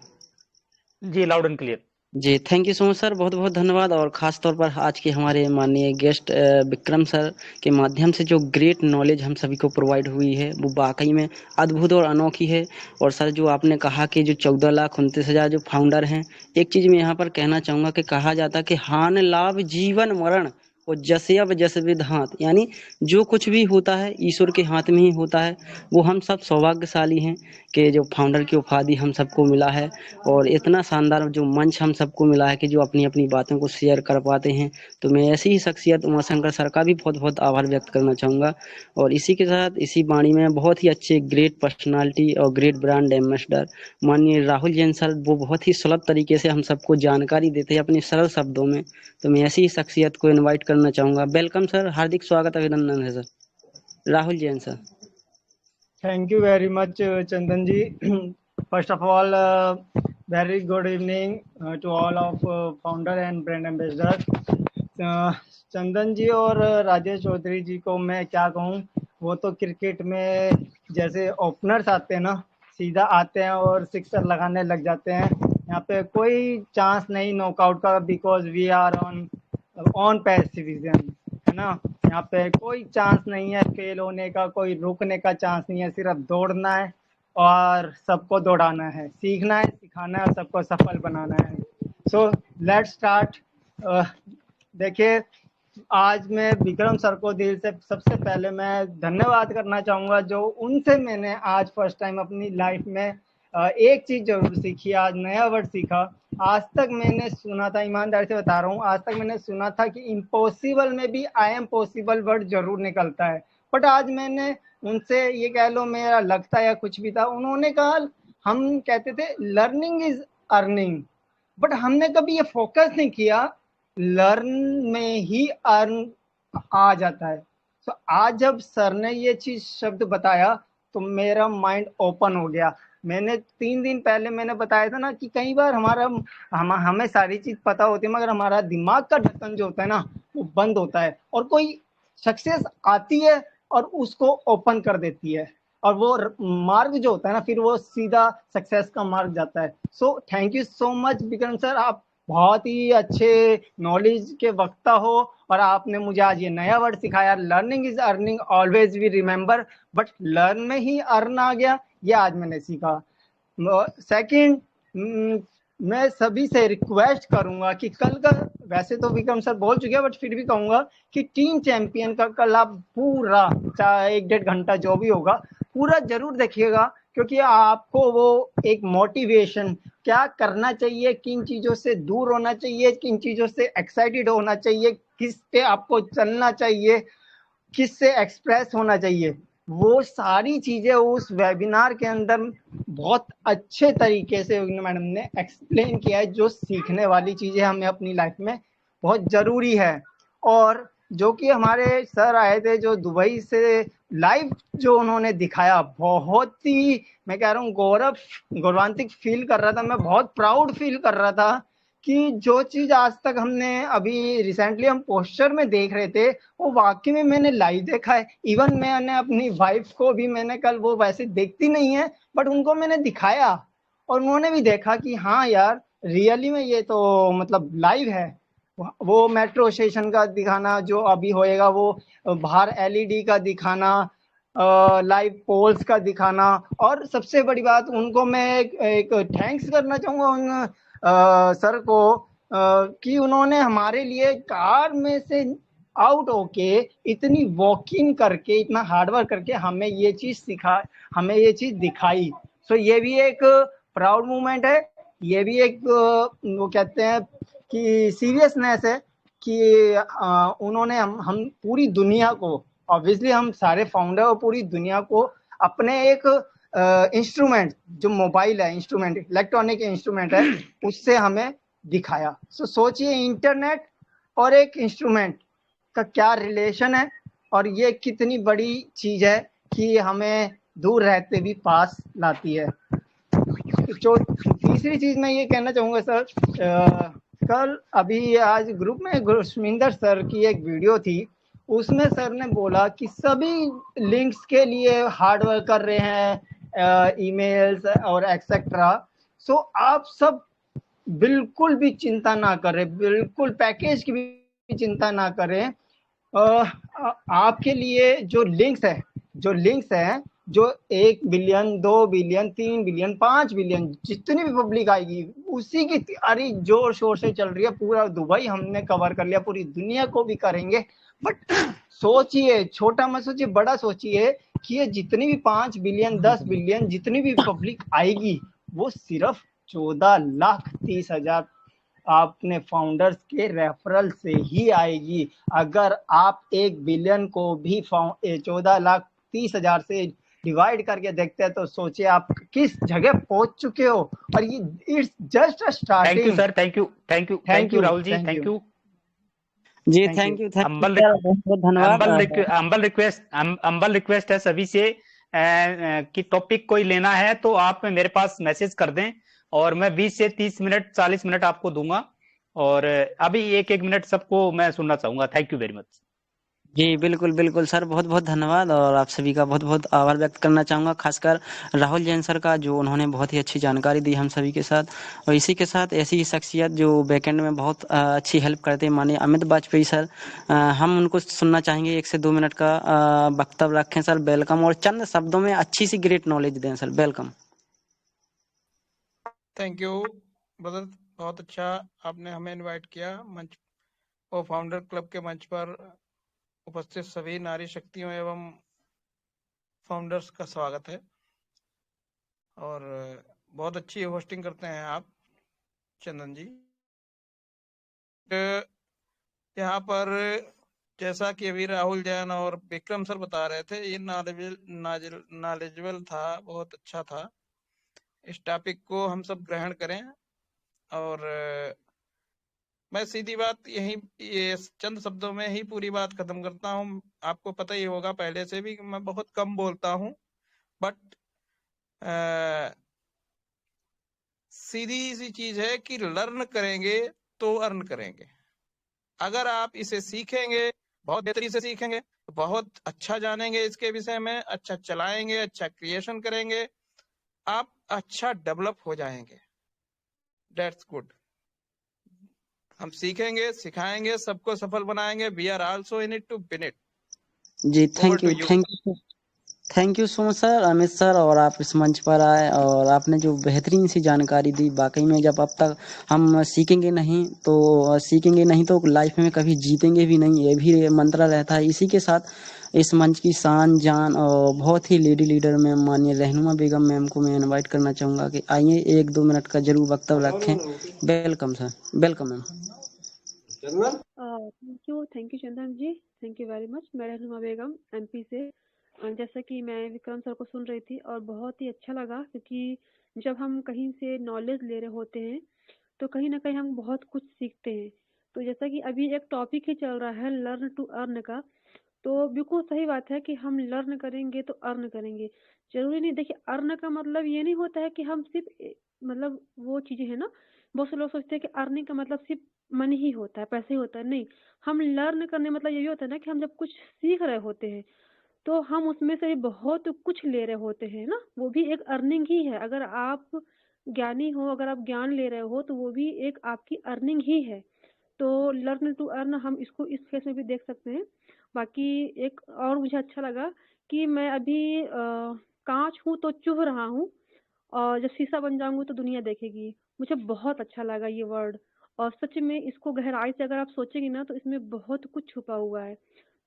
जी, लाउड एंड क्लियर। जी thank you so much sir, बहुत बहुत धन्यवाद। और ख़ास तौर पर आज के हमारे माननीय गेस्ट विक्रम सर के माध्यम से जो ग्रेट नॉलेज हम सभी को प्रोवाइड हुई है, वो वाकई में अद्भुत और अनोखी है। और सर जो आपने कहा कि जो 14,29,000 जो फाउंडर हैं, एक चीज़ मैं यहाँ पर कहना चाहूँगा कि कहा जाता है कि हान लाभ जीवन मरण और जसयब जस विधात, यानी जो कुछ भी होता है ईश्वर के हाथ में ही होता है। वो हम सब सौभाग्यशाली हैं कि जो फाउंडर की उपाधि हम सबको मिला है, और इतना शानदार जो मंच हम सबको मिला है कि जो अपनी अपनी बातों को शेयर कर पाते हैं। तो मैं ऐसी ही शख्सियत उमाशंकर सर का भी बहुत बहुत आभार व्यक्त करना चाहूँगा। और इसी के साथ इसी वाणी में बहुत ही अच्छे ग्रेट पर्सनालिटी और ग्रेट ब्रांड एम्बेसडर माननीय राहुल जैन सर, वो बहुत ही सुलभ तरीके से हम सबको जानकारी देते हैं अपने सरल शब्दों में। तो मैं ऐसी ही शख्सियत को इनवाइट करना चाहूँगा। वेलकम सर, हार्दिक स्वागत अभिनंदन है sir. Rahul Jain sir. Thank you very much, Chandan ji. First of all, very good evening to all of founder and brand ambassador. चंदन जी और राजेश चौधरी जी को मैं क्या कहूँ, वो तो क्रिकेट में जैसे ओपनर्स आते हैं ना, सीधा आते हैं और सिक्सर लगाने लग जाते हैं। यहाँ पे कोई चांस नहीं नॉकआउट का, बिकॉज वी आर ऑन पैसिविजन, है ना। यहाँ पे कोई चांस नहीं है फेल होने का, कोई रुकने का चांस नहीं है। सिर्फ दौड़ना है और सबको दौड़ाना है, सीखना है, सिखाना है और सबको सफल बनाना है। So let's start. देखिए, आज मैं विक्रम सर को दिल से सबसे पहले मैं धन्यवाद करना चाहूँगा, जो उनसे मैंने आज फर्स्ट टाइम अपनी लाइफ में एक चीज़ ज़रूर सीखी, आज नया वर्ड सीखा। आज तक मैंने सुना था, ईमानदारी से बता रहा हूँ, आज तक मैंने सुना था कि इम्पॉसिबल में भी आई एम पॉसिबल वर्ड ज़रूर निकलता है। बट आज मैंने उनसे ये कह लो मेरा लगता या कुछ भी था, उन्होंने कहा, हम कहते थे लर्निंग इज अर्निंग, बट हमने कभी ये फोकस नहीं किया लर्न में ही अर्न आ जाता है। तो आज जब सर ने ये चीज शब्द बताया तो मेरा माइंड ओपन हो गया। मैंने 3 दिन पहले मैंने बताया था ना कि कई बार हमें सारी चीज पता होती है, मगर हमारा दिमाग का ढक्कन जो होता है ना वो बंद होता है, और कोई सक्सेस आती है और उसको ओपन कर देती है, और वो मार्ग जो होता है ना फिर वो सीधा सक्सेस का मार्ग जाता है। So thank you so much Vikram sir, आप बहुत ही अच्छे नॉलेज के वक्ता हो, और आपने मुझे आज ये नया वर्ड सिखाया, learning is earning, always we remember, but learn में ही अर्न आ गया, ये आज मैंने सीखा। सेकंड, मैं सभी से रिक्वेस्ट करूंगा कि कल का, वैसे तो विक्रम सर बोल चुके हैं बट फिर भी कहूंगा कि टीम चैंपियन का कल आप पूरा, चाहे 1-1.5 घंटा जो भी होगा, पूरा जरूर देखिएगा, क्योंकि आपको वो एक मोटिवेशन, क्या करना चाहिए, किन चीजों से दूर होना चाहिए, किन चीजों से एक्साइटेड होना चाहिए, किस पे आपको चलना चाहिए, किस से एक्सप्रेस होना चाहिए, वो सारी चीजें उस वेबिनार के अंदर बहुत अच्छे तरीके से मैडम ने एक्सप्लेन किया है, जो सीखने वाली चीजें हमें अपनी लाइफ में बहुत जरूरी है। और जो कि हमारे सर आए थे जो दुबई से, लाइव जो उन्होंने दिखाया, बहुत ही, मैं कह रहा हूँ गौरवान्वित फील कर रहा था, मैं बहुत प्राउड फील कर रहा था कि जो चीज आज तक हमने अभी रिसेंटली हम पोस्टर में देख रहे थे वो वाकई में मैंने लाइव देखा है। इवन मैंने अपनी वाइफ को भी, मैंने कल, वो वैसे देखती नहीं है बट उनको मैंने दिखाया और उन्होंने भी देखा कि हाँ यार रियली में ये तो मतलब लाइव है। वो मेट्रो स्टेशन का दिखाना जो अभी होएगा, वो बाहर एलईडी का दिखाना, लाइव पोल्स का दिखाना, और सबसे बड़ी बात उनको मैं एक थैंक्स करना चाहूँगा उन सर को कि उन्होंने हमारे लिए कार में से आउट होके इतनी वॉकिंग करके, इतना हार्डवर्क करके हमें ये चीज सिखा, हमें ये चीज दिखाई। सो ये भी एक प्राउड मोमेंट है, ये भी एक वो कहते हैं कि सीरियसनेस है कि उन्होंने हम पूरी दुनिया को, ऑब्वियसली हम सारे फाउंडर और पूरी दुनिया को अपने एक इंस्ट्रूमेंट, जो मोबाइल है, इंस्ट्रूमेंट, इलेक्ट्रॉनिक इंस्ट्रूमेंट है, उससे हमें दिखाया। सोचिए इंटरनेट और एक इंस्ट्रूमेंट का क्या रिलेशन है, और ये कितनी बड़ी चीज है कि हमें दूर रहते भी पास लाती है। जो तीसरी चीज मैं ये कहना चाहूंगा सर, कल अभी आज ग्रुप में गुरस्मिंदर सर की एक वीडियो थी, उसमें सर ने बोला कि सभी लिंक्स के लिए हार्ड वर्क कर रहे हैं, ईमेल्स और एक्सेट्रा। सो आप सब बिल्कुल भी चिंता ना करें, बिल्कुल पैकेज की भी चिंता ना करें। आपके लिए जो लिंक्स है, जो 1 बिलियन, 2 बिलियन, 3 बिलियन, 5 बिलियन, जितनी भी पब्लिक आएगी उसी की तैयारी जोर शोर से चल रही है। पूरा दुबई हमने कवर कर लिया, पूरी दुनिया को भी करेंगे। बट सोचिए, छोटा मत सोचिए, बड़ा सोचिए कि ये जितनी भी 5 बिलियन, 10 बिलियन जितनी भी पब्लिक आएगी, वो सिर्फ 14,30,000 आपने फाउंडर्स के रेफरल से ही आएगी। अगर आप 1 बिलियन को भी 14,30,000 से डिवाइड करके देखते हैं तो सोचिए आप किस जगह पहुंच चुके हो। और ये it's just a starting. Thank you sir, thank you Rahul ji, thank you जी, थैंक यू बहुत धन्यवाद। अंबल रिक्वेस्ट है सभी से कि टॉपिक कोई लेना है तो आप मेरे पास मैसेज कर दें और मैं 20 से 30 मिनट 40 मिनट आपको दूंगा, और अभी 1-1 मिनट सबको मैं सुनना चाहूंगा। Thank you very much. जी बिल्कुल बिल्कुल सर, बहुत बहुत धन्यवाद, और आप सभी का बहुत बहुत आभार व्यक्त करना चाहूँगा, खासकर राहुल जैन सर का, जो उन्होंने बहुत ही अच्छी जानकारी दी हम सभी के साथ। और इसी के साथ ऐसी ही शख्सियत जो बैकएंड में बहुत अच्छी हेल्प करते हैं, माननीय अमित वाजपेयी सर, हम उनको सुनना चाहेंगे। 1 से 2 मिनट का वक्तव्य रखें सर, वेलकम, और चंद शब्दों में अच्छी सी ग्रेट नॉलेज दें sir, welcome. Thank you brother, बहुत अच्छा आपने हमें इनवाइट किया मंच और फाउंडर क्लब के मंच पर उपस्थित सभी नारी शक्तियों एवं फाउंडर्स का स्वागत है। और बहुत अच्छी होस्टिंग करते हैं आप चंदन जी। यहाँ पर जैसा कि अभी राहुल जैन और विक्रम सर बता रहे थे, ये नॉलेजेबल था, बहुत अच्छा था। इस टॉपिक को हम सब ग्रहण करें। और मैं सीधी बात ये चंद शब्दों में ही पूरी बात खत्म करता हूँ। आपको पता ही होगा पहले से भी मैं बहुत कम बोलता हूँ, बट सीधी सी चीज है कि लर्न करेंगे तो अर्न करेंगे। अगर आप इसे सीखेंगे, बहुत बेहतरी से सीखेंगे, तो बहुत अच्छा जानेंगे इसके विषय में, अच्छा चलाएंगे, अच्छा क्रिएशन करेंगे, आप अच्छा डेवलप हो जाएंगे। That's good. हम सीखेंगे, सिखाएंगे, सबको सफल बनाएंगे। We are also in it to win it. जी thank you so much sir, Amit sir, और आप इस मंच पर आए और आपने जो बेहतरीन सी जानकारी दी। वाकई में जब अब तक हम सीखेंगे नहीं तो लाइफ में कभी जीतेंगे भी नहीं, ये भी मंत्र रहता है। इसी के साथ इस मंच की शान जान और बहुत ही लेडी लीडर मैम माननीय रहनुमा बेगम मैम को मैं इनवाइट करना चाहूंगा कि आइए 1-2 मिनट का जरूर वक्तव्य रखें। Welcome sir, welcome ma'am. Thank you Chandan ji, thank you very much. मैं रहनुमा बेगम MP से। जैसा कि मैं विक्रम सर को सुन रही थी और बहुत ही अच्छा लगा, क्योंकि जब हम कहीं से नॉलेज ले रहे होते हैं तो कहीं ना कहीं हम बहुत कुछ सीखते हैं। तो जैसा कि अभी एक टॉपिक ही चल रहा है लर्न टू अर्न का, तो बिल्कुल सही बात है कि हम लर्न करेंगे तो अर्न करेंगे। जरूरी नहीं, देखिए अर्न का मतलब ये नहीं होता है कि हम सिर्फ मतलब वो चीजें है ना, बहुत से लोग सोचते हैं कि अर्निंग का मतलब सिर्फ मनी ही होता है, पैसे ही होता है। नहीं, हम लर्न करने मतलब ये भी होता है ना कि हम जब कुछ सीख रहे होते हैं तो हम उसमें से भी बहुत कुछ ले रहे होते हैं ना, वो भी एक अर्निंग ही है। अगर आप ज्ञानी हो, अगर आप ज्ञान ले रहे हो तो वो भी एक आपकी अर्निंग ही है। तो लर्न टू अर्न हम इसको इस फेस में भी देख सकते हैं। बाकी एक और मुझे अच्छा लगा कि मैं अभी कांच हूँ तो चुभ रहा हूँ, और जब शीशा बन जाऊंगी तो दुनिया देखेगी। मुझे बहुत अच्छा लगा ये वर्ड, और सच में इसको गहराई से अगर आप सोचेंगे ना तो इसमें बहुत कुछ छुपा हुआ है।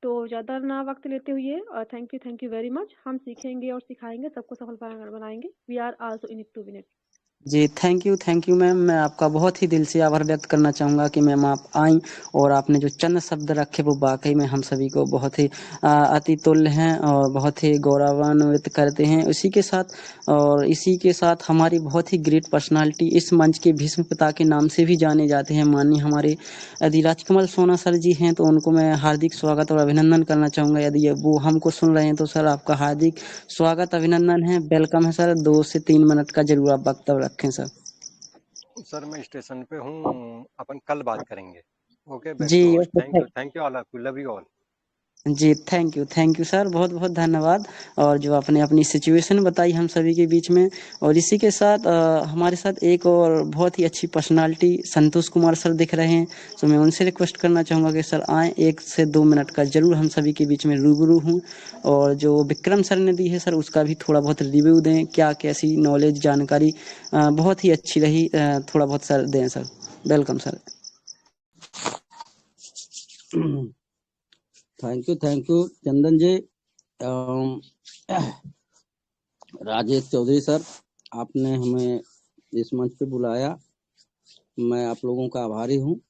तो ज़्यादा ना वक्त लेते हुए थैंक यू वेरी मच। हम सीखेंगे और सिखाएंगे, सबको सफल बनाएंगे। We are also in it to win it. जी थैंक यू मैम। मैं आपका बहुत ही दिल से आभार व्यक्त करना चाहूँगा कि मैम आप आई और आपने जो चंद शब्द रखे वो वाकई में हम सभी को बहुत ही अति तुल्य हैं और बहुत ही गौरवान्वित करते हैं। इसी के साथ हमारी बहुत ही ग्रेट पर्सनालिटी इस मंच के भीष्म पिता के नाम से भी जाने जाते हैं, माननीय हमारे यदि राजकमल सोना सर जी हैं तो उनको मैं हार्दिक स्वागत और अभिनंदन करना चाहूँगा। यदि वो हमको सुन रहे हैं तो सर आपका हार्दिक स्वागत अभिनंदन है, वेलकम है सर। 2 से 3 मिनट का जरूर आप वक्तव्य रखें सर। सर मैं स्टेशन पे हूँ, अपन कल बात करेंगे। ओके, बैक जी to host. Thank you all, love you all. जी थैंक यू सर, बहुत बहुत धन्यवाद। और जो आपने अपनी सिचुएशन बताई हम सभी के बीच में, और इसी के साथ हमारे साथ एक और बहुत ही अच्छी पर्सनालिटी संतोष कुमार सर दिख रहे हैं, तो मैं उनसे रिक्वेस्ट करना चाहूँगा कि सर आए, 1 से 2 मिनट का जरूर हम सभी के बीच में रूबरू हूँ। और जो विक्रम सर ने दी है सर उसका भी थोड़ा बहुत रिव्यू दें, क्या कैसी नॉलेज जानकारी बहुत ही अच्छी रही, थोड़ा बहुत सर दें sir. Welcome sir. Thank you Chandan ji. Rajesh Chaudhary sir, आपने हमें इस मंच पे बुलाया, मैं आप लोगों का आभारी हूँ।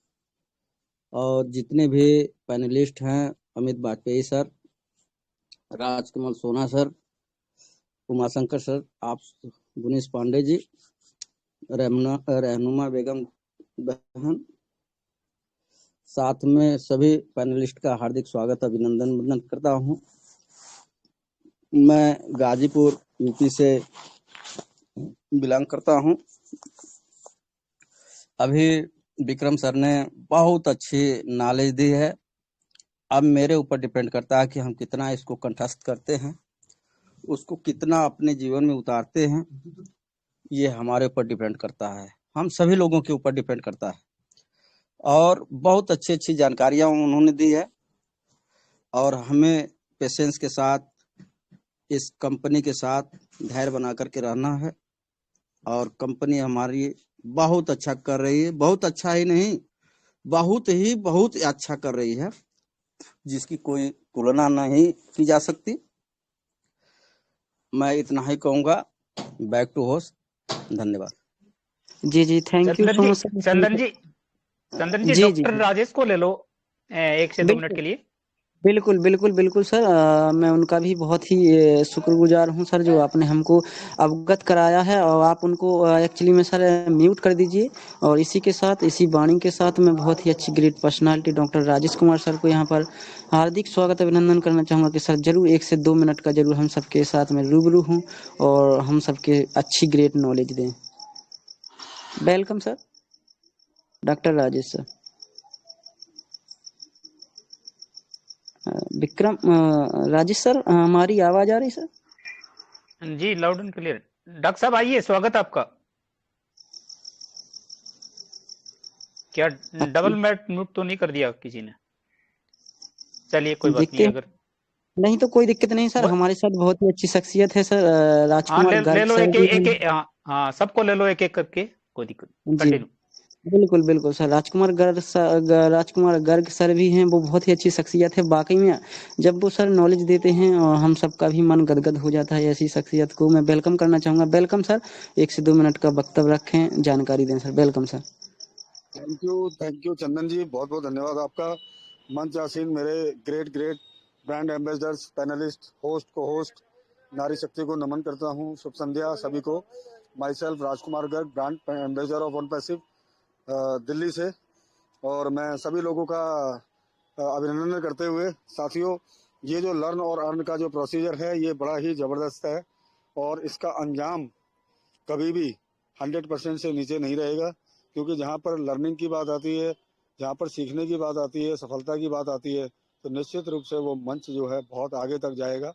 और जितने भी पैनलिस्ट हैं, अमित वाजपेयी सर, राजकमल सोना सर, उमाशंकर सर, आप गुनीश पांडे जी, रहनुमा बेगम बहन, साथ में सभी पैनलिस्ट का हार्दिक स्वागत अभिनंदन करता हूं। मैं गाजीपुर यूपी से बिलोंग करता हूं। अभी विक्रम सर ने बहुत अच्छी नॉलेज दी है। अब मेरे ऊपर डिपेंड करता है कि हम कितना इसको कंठस्थ करते हैं, उसको कितना अपने जीवन में उतारते हैं, ये हमारे ऊपर डिपेंड करता है, हम सभी लोगों के ऊपर डिपेंड करता है। और बहुत अच्छी अच्छी जानकारियां उन्होंने दी है, और हमें पेशेंस के साथ इस कंपनी के साथ धैर्य बना करके रहना है। और कंपनी हमारी बहुत अच्छा कर रही है, बहुत अच्छा ही नहीं, बहुत अच्छा कर रही है, जिसकी कोई तुलना नहीं की जा सकती। मैं इतना ही कहूंगा। Back to host. धन्यवाद। जी thank you Chandan so ji, much sir. Chandan ji जी डॉक्टर राजेश को ले लो 1 से 2 मिनट बिल्कुल के लिए। बिल्कुल सर। मैं उनका भी बहुत ही शुक्रगुजार हूं सर, जो आपने हमको अवगत कराया है। और आप उनको एक्चुअली में सर म्यूट कर दीजिए। और इसी के साथ, इसी वाणी के साथ मैं बहुत ही अच्छी great personality doctor Rajesh Kumar sir को यहाँ पर हार्दिक स्वागत अभिनंदन करना चाहूँगा कि सर जरूर 1 से 2 मिनट का जरूर हम सबके साथ में रूबरू हूँ और हम सबके अच्छी ग्रेट नॉलेज दें। Welcome sir doctor Rajesh sir. Vikram Rajesh sir, हमारी आवाज आ रही सर? जी लाउड एंड क्लियर। डॉक्टर साहब आइए, स्वागत आपका। क्या डबल म्यूट तो नहीं कर दिया किसी ने? चलिए कोई बात नहीं। देखते अगर नहीं तो कोई दिक्कत नहीं सर, हमारे साथ बहुत ही अच्छी शख्सियत है सर, हाँ राजकुमार ले गर्ग लो सर भी हैं। हाँ सबको ले लो एक एक करके, कोई दिक्कत। जी कंटिन्यू। बिल्कुल सर। राजकुमार गर्ग सर भी हैं, वो बहुत ही अच्छी शख्सियत है वाकई में। जब वो सर नॉलेज देते हैं और हम सबका भी मन गदगद हो जाता है। ऐसी शख्सियत को मैं वेलकम करना चाहूंगा। वेलकम सर, 1 से 2 मिनट का वक्तव्य रखें, जानकारी दें sir. Welcome sir. Thank you Chandan ji, बहुत बहुत धन्यवाद आपका। मंच आसीन मेरे great brand ambassadors, panelist, host, co host, नारी शक्ति को नमन करता हूँ। शुभ संध्या सभी को। My self Rajkumar Garg, brand ambassador of on passive Delhi से। और मैं सभी लोगों का अभिनंदन करते हुए, साथियों, ये जो लर्न और अर्न का जो प्रोसीजर है ये बड़ा ही ज़बरदस्त है और इसका अंजाम कभी भी 100% से नीचे नहीं रहेगा। क्योंकि जहाँ पर लर्निंग की बात आती है, जहाँ पर सीखने की बात आती है, सफलता की बात आती है, तो निश्चित रूप से वो मंच जो है बहुत आगे तक जाएगा,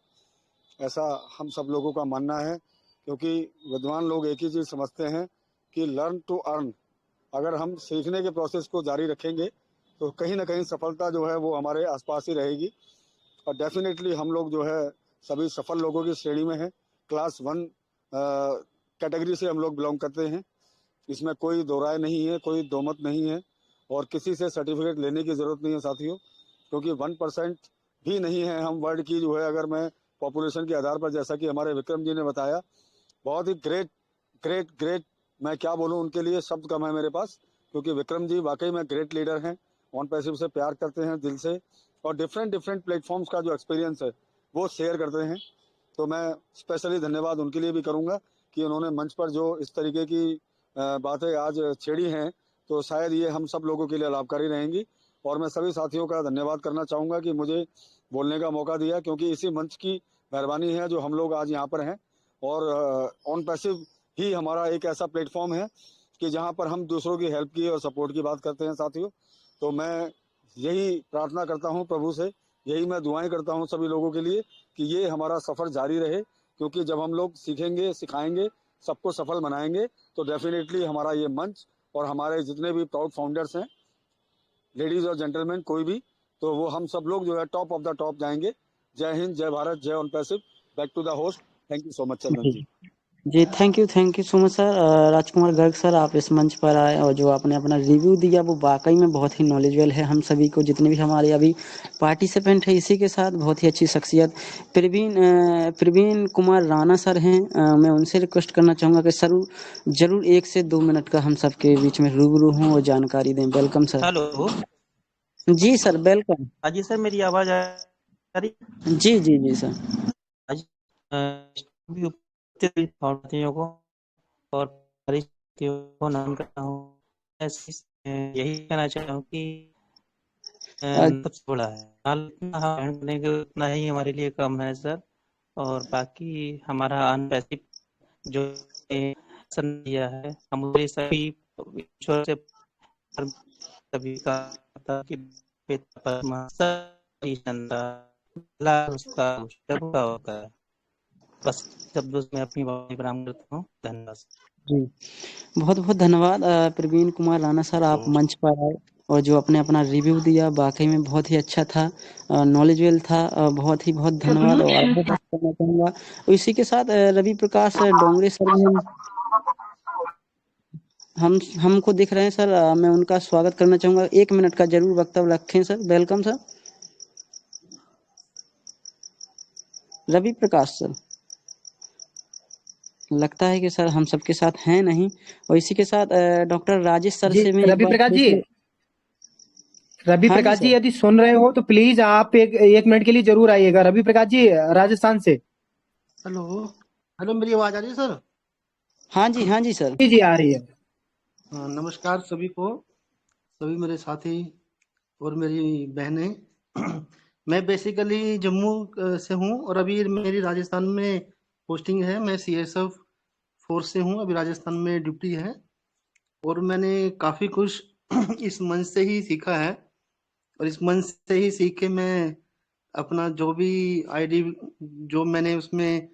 ऐसा हम सब लोगों का मानना है। क्योंकि विद्वान लोग एक ही चीज़ समझते हैं कि लर्न टू अर्न। अगर हम सीखने के प्रोसेस को जारी रखेंगे तो कहीं ना कहीं सफलता जो है वो हमारे आसपास ही रहेगी। और डेफिनेटली हम लोग जो है सभी सफल लोगों की श्रेणी में हैं। क्लास 1 कैटेगरी से हम लोग बिलोंग करते हैं, इसमें कोई दो राय नहीं है, कोई दोमत नहीं है। और किसी से सर्टिफिकेट लेने की ज़रूरत नहीं है साथियों, क्योंकि 1% भी नहीं है हम वर्ल्ड की जो है। अगर मैं पॉपुलेशन के आधार पर, जैसा कि हमारे विक्रम जी ने बताया, बहुत ही ग्रेट मैं क्या बोलूं, उनके लिए शब्द कम है मेरे पास। क्योंकि विक्रम जी वाकई में ग्रेट लीडर हैं, ऑन पैसिव से प्यार करते हैं दिल से, और डिफरेंट प्लेटफॉर्म्स का जो एक्सपीरियंस है वो शेयर करते हैं। तो मैं स्पेशली धन्यवाद उनके लिए भी करूंगा कि उन्होंने मंच पर जो इस तरीके की बातें आज छेड़ी हैं, तो शायद ये हम सब लोगों के लिए लाभकारी रहेंगी। और मैं सभी साथियों का धन्यवाद करना चाहूँगा कि मुझे बोलने का मौका दिया, क्योंकि इसी मंच की मेहरबानी है जो हम लोग आज यहाँ पर हैं। और ऑन पैसिव ही हमारा एक ऐसा प्लेटफॉर्म है कि जहाँ पर हम दूसरों की हेल्प की और सपोर्ट की बात करते हैं साथियों। तो मैं यही प्रार्थना करता हूँ प्रभु से, यही मैं दुआएं करता हूँ सभी लोगों के लिए कि ये हमारा सफ़र जारी रहे। क्योंकि जब हम लोग सीखेंगे, सिखाएंगे, सबको सफल बनाएंगे, तो डेफिनेटली हमारा ये मंच और हमारे जितने भी प्राउड फाउंडर्स हैं, लेडीज और जेंटलमैन कोई भी, तो वो हम सब लोग जो है टॉप ऑफ द टॉप जाएंगे। जय हिंद, जय भारत, जय ऑन पैसिव। Back to the host. Thank you so much Chandan ji. जी thank you so much sir. Rajkumar Garg sir, आप इस मंच पर आए और जो आपने अपना रिव्यू दिया वो वाकई में बहुत ही नॉलेजेबल है हम सभी को, जितने भी हमारे अभी पार्टिसिपेंट है। इसी के साथ बहुत ही अच्छी शख्सियत प्रवीण कुमार राणा सर हैं। मैं उनसे रिक्वेस्ट करना चाहूँगा कि सर जरूर 1 से 2 मिनट का हम सबके बीच में रूबरू हों और जानकारी दें। Welcome sir. हेलो जी सर, वेलकम। जी सर, मेरी आवाज आ रही? जी सर। आज भारतीयों को और को नमन करता हूँ। यही कहना चाहता हूँ कि सबसे बड़ा है उतना ही हमारे लिए कम है सर। और बाकी हमारा अनपैसिव जो दिया है, हम सभी ईश्वर से सभी का बस शब्दों में अपनी बात विराम करता हूँ। धन्यवाद जी, बहुत बहुत धन्यवाद प्रवीण कुमार राणा सर, आप मंच पर आए और जो आपने अपना रिव्यू दिया वाकई में बहुत ही अच्छा था, नॉलेजेबल था। बहुत धन्यवाद। और आगे बात करना चाहूँगा इसी के साथ रवि प्रकाश डोंगरे सर भी। हमको दिख रहे हैं सर। मैं उनका स्वागत करना चाहूंगा। 1 मिनट का जरूर वक्तव्य रखें sir. Welcome sir. Ravi Prakash sir, लगता है कि सर हम सबके साथ हैं नहीं। और इसी के साथ डॉक्टर राजेश सर जी से मैं एक रवि बार प्रकाश जी, हाँ जी प्रकाश जी सर। यदि सुन रहे हो तो प्लीज आप एक मिनट के लिए जरूर आइएगा। रवि प्रकाश जी राजस्थान से। हेलो हेलो, मेरी आवाज आ रही है सर? हाँ जी सर। जी आ रही है। हाँ, नमस्कार सभी को, सभी मेरे साथी और मेरी बहनें। मैं बेसिकली जम्मू से हूँ और अभी मेरी राजस्थान में पोस्टिंग है। मैं सीएसएफ फोर्स से हूँ, अभी राजस्थान में ड्यूटी है। और मैंने काफ़ी कुछ इस मंच से ही सीखा है और इस मंच से ही सीख के मैं अपना जो भी आईडी, जो मैंने उसमें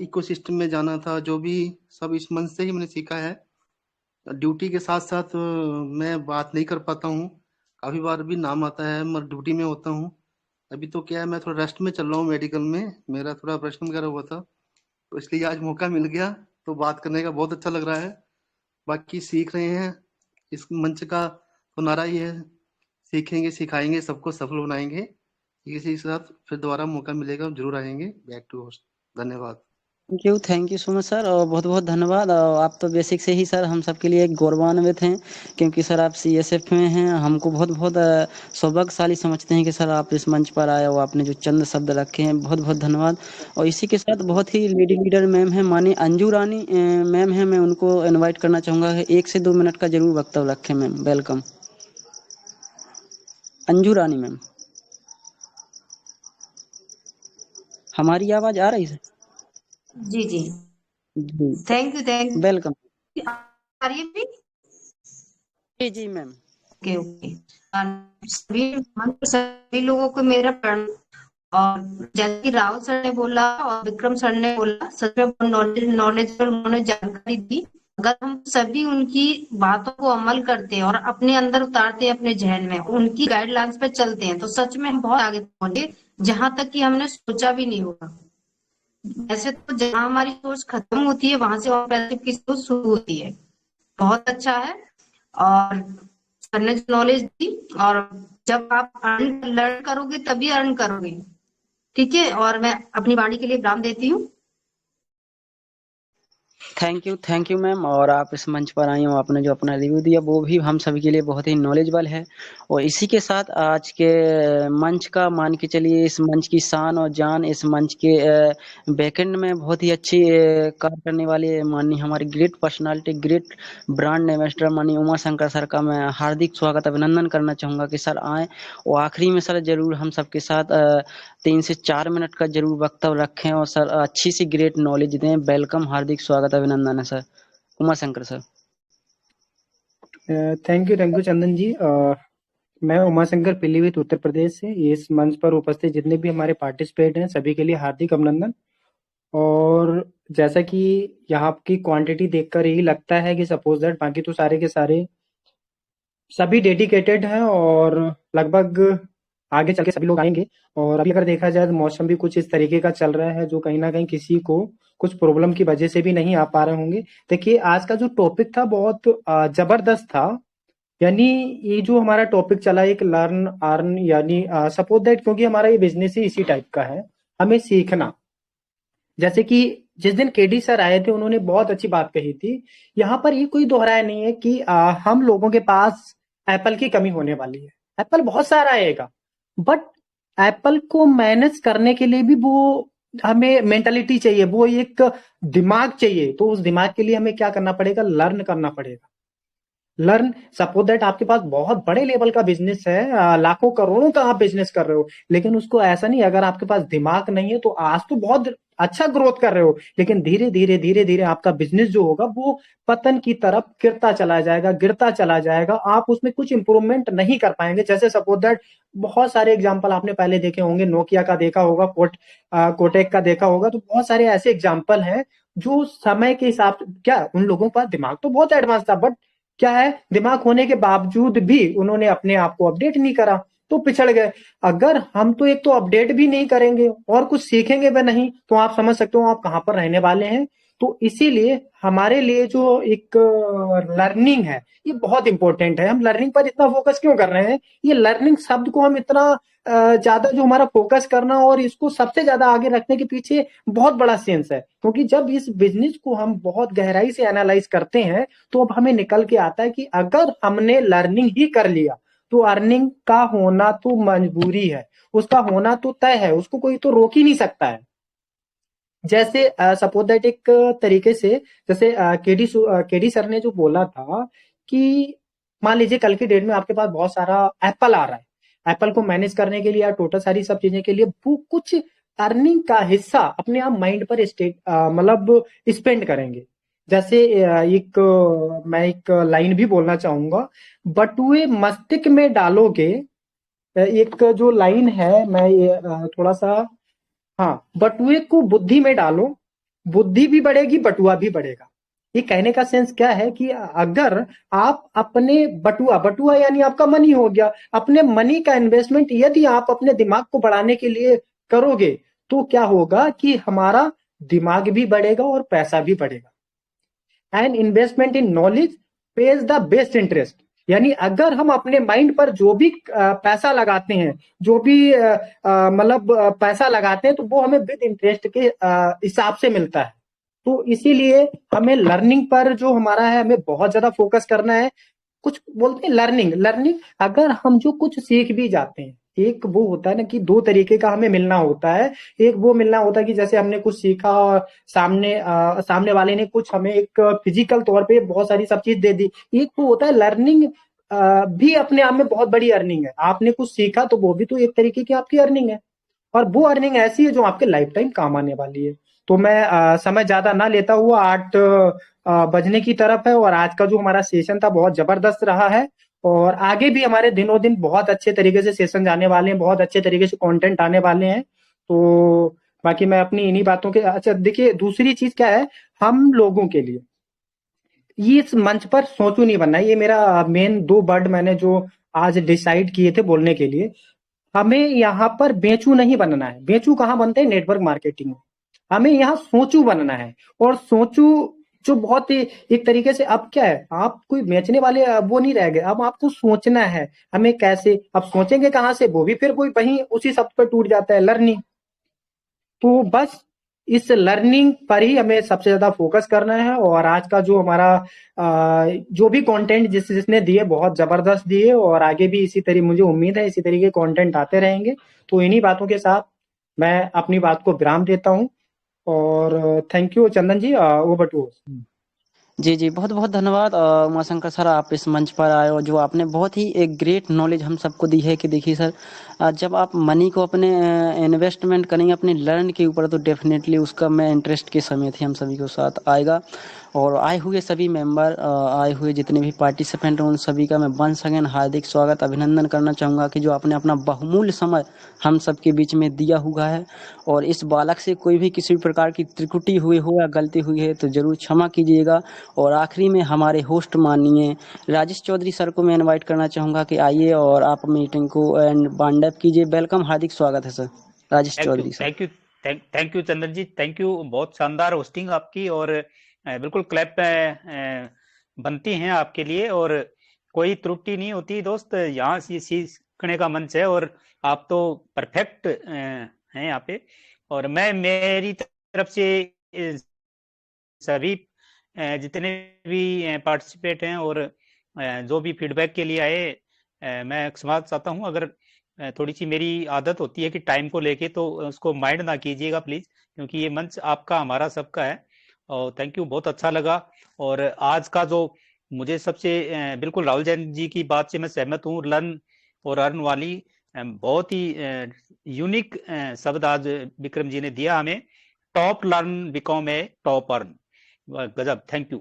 इकोसिस्टम में जाना था, जो भी सब इस मंच से ही मैंने सीखा है। ड्यूटी के साथ साथ मैं बात नहीं कर पाता हूँ, काफ़ी बार भी नाम आता है, मैं ड्यूटी में होता हूँ। अभी तो क्या है, मैं थोड़ा रेस्ट में चल रहा हूँ, मेडिकल में मेरा थोड़ा ऑपरेशन वगैरह हुआ था, तो इसलिए आज मौका मिल गया, तो बात करने का बहुत अच्छा लग रहा है। बाकी सीख रहे हैं, इस मंच का तो नारा ही है, सीखेंगे सिखाएंगे सबको सफल बनाएंगे। इसी के साथ फिर दोबारा मौका मिलेगा जरूर आएंगे। Back to host. धन्यवाद। Thank you so much sir, और बहुत बहुत धन्यवाद। और आप तो बेसिक से ही सर हम सबके लिए एक गौरवान्वित हैं, क्योंकि सर आप सीएसएफ में हैं। हमको बहुत बहुत सौभाग्यशाली समझते हैं कि सर आप इस मंच पर आए और आपने जो चंद शब्द रखे हैं, बहुत बहुत धन्यवाद। और इसी के साथ बहुत ही लेडी लीडर मैम है, माननीय अंजू रानी मैम है, मैं उनको इन्वाइट करना चाहूँगा। 1 से 2 मिनट का जरूर वक्तव्य रखें मैम। वेलकम अंजू रानी मैम। हमारी आवाज आ रही है? जी जी जी थैंक यू वेलकम। आ रही है जी जी मैम। Okay okay. सभी लोगों को मेरा प्रणाम। और जैसे कि राहुल सर ने बोला और विक्रम सर ने बोला, सच में बहुत नॉलेज पर उन्होंने जानकारी दी। अगर हम सभी उनकी बातों को अमल करते हैं और अपने अंदर उतारते हैं, अपने जहन में उनकी गाइडलाइंस पे चलते हैं, तो सच में हम बहुत आगे पहुंचे, जहां तक कि हमने सोचा भी नहीं होगा। ऐसे तो जहां हमारी सोच खत्म होती है, वहां से ऑपरेटिव की सोच शुरू होती है। बहुत अच्छा है। और सर ने नॉलेज दी, और जब आप लर्न करोगे तभी अर्न करोगे। ठीक है, और मैं अपनी वाणी के लिए विराम देती हूँ। Thank you ma'am. और आप इस मंच पर आई हो, आपने जो अपना रिव्यू दिया वो भी हम सभी के लिए बहुत ही नॉलेजेबल है। और इसी के साथ आज के मंच का मान के चलिए, इस मंच की शान और जान, इस मंच के बैकएंड में बहुत ही अच्छी कार्य करने वाले माननीय हमारे great personality, great brand ambassador माननीय उमा शंकर सर का मैं हार्दिक स्वागत अभिनंदन करना चाहूँगा कि सर आए। और आखिरी में सर जरूर हम सबके साथ 3 से 4 मिनट का जरूर वक्तव्य रखें और सर अच्छी सी ग्रेट नॉलेज दें। वेलकम, हार्दिक स्वागत अभिनंदन है sir. Uma Shankar sir. Thank you Chandan ji. मैं उमा शंकर पीलीभीत उत्तर प्रदेश से। इस मंच पर उपस्थित जितने भी हमारे पार्टिसिपेट हैं सभी के लिए हार्दिक अभिनंदन। और जैसा कि यहाँ की क्वांटिटी देखकर यही लगता है कि सपोज दैट बाकी तो सारे के सारे सभी डेडिकेटेड हैं और लगभग आगे चल के सभी लोग आएंगे। और अभी अगर देखा जाए तो मौसम भी कुछ इस तरीके का चल रहा है जो कहीं ना कहीं किसी को कुछ प्रॉब्लम की वजह से भी नहीं आ पा रहे होंगे। देखिए आज का जो टॉपिक था बहुत जबरदस्त था। यानी ये जो हमारा टॉपिक चला एक लर्न अर्न, यानी सपोज दैट, क्योंकि हमारा ये बिजनेस ही इसी टाइप का है, हमें सीखना। जैसे कि जिस दिन केडी सर आए थे उन्होंने बहुत अच्छी बात कही थी। यहाँ पर ये कोई दोहराया नहीं है कि हम लोगों के पास एप्पल की कमी होने वाली है। एप्पल बहुत सारा आएगा, बट एप्पल को मैनेज करने के लिए भी वो हमें मेंटालिटी चाहिए, वो एक दिमाग चाहिए। तो उस दिमाग के लिए हमें क्या करना पड़ेगा? लर्न करना पड़ेगा। लर्न, सपोज दैट आपके पास बहुत बड़े लेवल का बिजनेस है, लाखों करोड़ों का आप बिजनेस कर रहे हो, लेकिन उसको ऐसा नहीं, अगर आपके पास दिमाग नहीं है तो आज तो बहुत अच्छा ग्रोथ कर रहे हो, लेकिन धीरे धीरे धीरे धीरे आपका बिजनेस जो होगा वो पतन की तरफ गिरता चला जाएगा, गिरता चला जाएगा। आप उसमें कुछ इंप्रूवमेंट नहीं कर पाएंगे। जैसे सपोज दैट बहुत सारे एग्जाम्पल आपने पहले देखे होंगे, नोकिया का देखा होगा, कोटेक का देखा होगा, तो बहुत सारे ऐसे एग्जाम्पल हैं जो समय के हिसाब से, क्या उन लोगों के पास दिमाग तो बहुत एडवांस था, बट क्या है, दिमाग होने के बावजूद भी उन्होंने अपने आप को अपडेट नहीं करा तो पिछड़ गए। अगर हम तो एक तो अपडेट भी नहीं करेंगे और कुछ सीखेंगे भी नहीं, तो आप समझ सकते हो आप कहां पर रहने वाले हैं। तो इसीलिए हमारे लिए जो एक लर्निंग है ये बहुत इंपॉर्टेंट है। हम लर्निंग पर इतना फोकस क्यों कर रहे हैं? ये लर्निंग शब्द को हम इतना ज्यादा जो हमारा फोकस करना और इसको सबसे ज्यादा आगे रखने के पीछे बहुत बड़ा सेंस है, क्योंकि जब इस बिजनेस को हम बहुत गहराई से एनालाइज करते हैं तो अब हमें निकल के आता है कि अगर हमने लर्निंग ही कर लिया तो अर्निंग का होना तो मजबूरी है, उसका होना तो तय है, उसको कोई तो रोक ही नहीं सकता है। जैसे सपोज दैट एक तरीके से जैसे केडी सर ने जो बोला था कि मान लीजिए कल की डेट में आपके पास बहुत सारा एप्पल आ रहा है, एप्पल को मैनेज करने के लिए या टोटल सारी सब चीजें के लिए वो कुछ अर्निंग का हिस्सा अपने आप माइंड पर मतलब स्पेंड करेंगे। जैसे मैं एक लाइन भी बोलना चाहूंगा, बटुए मस्तिष्क में डालोगे, एक जो लाइन है मैं थोड़ा सा, हाँ, बटुए को बुद्धि में डालो, बुद्धि भी बढ़ेगी बटुआ भी बढ़ेगा। ये कहने का सेंस क्या है कि अगर आप अपने बटुआ यानी आपका मनी हो गया, अपने मनी का इन्वेस्टमेंट यदि आप अपने दिमाग को बढ़ाने के लिए करोगे तो क्या होगा कि हमारा दिमाग भी बढ़ेगा और पैसा भी बढ़ेगा। And investment in knowledge page the best interest, यानी अगर हम अपने माइंड पर जो भी पैसा लगाते हैं, जो भी मतलब पैसा लगाते हैं तो वो हमें विद इंटरेस्ट के हिसाब से मिलता है। तो इसीलिए हमें लर्निंग पर जो हमारा है हमें बहुत ज्यादा फोकस करना है। कुछ बोलते हैं लर्निंग अगर हम जो कुछ सीख भी जाते हैं, एक वो होता है ना कि दो तरीके का हमें मिलना होता है। एक वो मिलना होता है कि जैसे हमने कुछ सीखा और सामने वाले ने कुछ हमें एक फिजिकल तौर पे बहुत सारी सब चीज दे दी। एक वो होता है लर्निंग भी अपने आप में बहुत बड़ी अर्निंग है। आपने कुछ सीखा तो वो भी तो एक तरीके की आपकी अर्निंग है, और वो अर्निंग ऐसी है जो आपके लाइफ टाइम काम आने वाली है। तो मैं समय ज्यादा ना लेता हुआ 8 बजने की तरफ है, और आज का जो हमारा सेशन था बहुत जबरदस्त रहा है, और आगे भी हमारे दिनों दिन बहुत अच्छे तरीके से सेशन जाने वाले हैं, बहुत अच्छे तरीके से कंटेंट आने वाले हैं। तो बाकी मैं अपनी इन्हीं बातों के, अच्छा देखिए दूसरी चीज क्या है, हम लोगों के लिए ये इस मंच पर सोचू नहीं बनना है। ये मेरा मेन 2 वर्ड मैंने जो आज डिसाइड किए थे बोलने के लिए। हमें यहाँ पर बेचू नहीं बनना है। बेचू कहाँ बनते हैं? नेटवर्क मार्केटिंग में। हमें यहाँ सोचू बनना है, और सोचू जो बहुत ही एक तरीके से, अब क्या है, आप कोई बेचने वाले वो नहीं रह गए, अब आपको सोचना है हमें कैसे। अब सोचेंगे कहाँ से? वो भी फिर कोई वहीं उसी शब्द पर टूट जाता है, लर्निंग। तो बस इस लर्निंग पर ही हमें सबसे ज्यादा फोकस करना है। और आज का जो हमारा जो भी कंटेंट जिसने दिए बहुत जबरदस्त दिए, और आगे भी इसी तरह मुझे उम्मीद है इसी तरीके के कंटेंट आते रहेंगे। तो इन्हीं बातों के साथ मैं अपनी बात को विराम देता हूँ, और thank you Chandan ji, over to. जी बहुत बहुत धन्यवाद उमाशंकर सर, आप इस मंच पर आए और जो आपने बहुत ही एक ग्रेट नॉलेज हम सबको दी है कि देखिए सर, जब आप मनी को अपने इन्वेस्टमेंट करेंगे अपने लर्न के ऊपर तो डेफिनेटली उसका मैं इंटरेस्ट के समय थे हम सभी को साथ आएगा। और आए हुए सभी मेंबर, आए हुए जितने भी पार्टिसिपेंट हैं उन सभी का मैं वंस अगेन हार्दिक स्वागत अभिनंदन करना चाहूँगा कि जो आपने अपना बहुमूल्य समय हम सबके बीच में दिया हुआ है। और इस बालक से कोई भी किसी प्रकार की त्रुटि हुई हो या गलती हुई है तो जरूर क्षमा कीजिएगा। और आखिरी में हमारे होस्ट माननीय राजेश चौधरी सर को मैं इनवाइट करना चाहूँगा कि आइए और आप मीटिंग को एंड वाइंड अप कीजिए। वेलकम, हार्दिक स्वागत है sir Rajesh Chaudhary sir. Thank you Chandan ji, thank you. बहुत शानदार होस्टिंग आपकी, और बिल्कुल क्लैप बनती हैं आपके लिए, और कोई त्रुटि नहीं होती दोस्त। यहाँ से सीखने का मंच है और आप तो परफेक्ट हैं यहाँ पे। और मैं मेरी तरफ से सभी जितने भी पार्टिसिपेट हैं और जो भी फीडबैक के लिए आए, मैं क्षमा चाहता हूँ अगर थोड़ी सी मेरी आदत होती है कि टाइम को लेके, तो उसको माइंड ना कीजिएगा प्लीज, क्योंकि ये मंच आपका हमारा सबका है। और थैंक यू, बहुत अच्छा लगा। और आज का जो मुझे सबसे बिल्कुल राहुल जैन जी की बात से मैं सहमत हूँ, लर्न और अर्न वाली बहुत ही यूनिक शब्द आज विक्रम जी ने दिया हमें। टॉप लर्न बिकॉम ए टॉप अर्न, गजब, थैंक यू।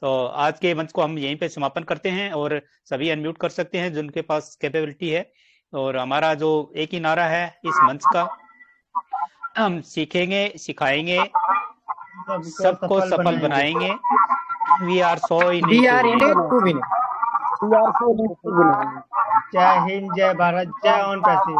तो आज के मंच को हम यहीं पे समापन करते हैं, और सभी अनम्यूट कर सकते हैं जिनके पास कैपेबिलिटी है। और हमारा जो एक ही नारा है इस मंच का, हम सीखेंगे, सिखाएंगे, सबको सफल बनाएंगे। We are so in to win. जय हिंद, जय भारत, जय ऑन पैसे।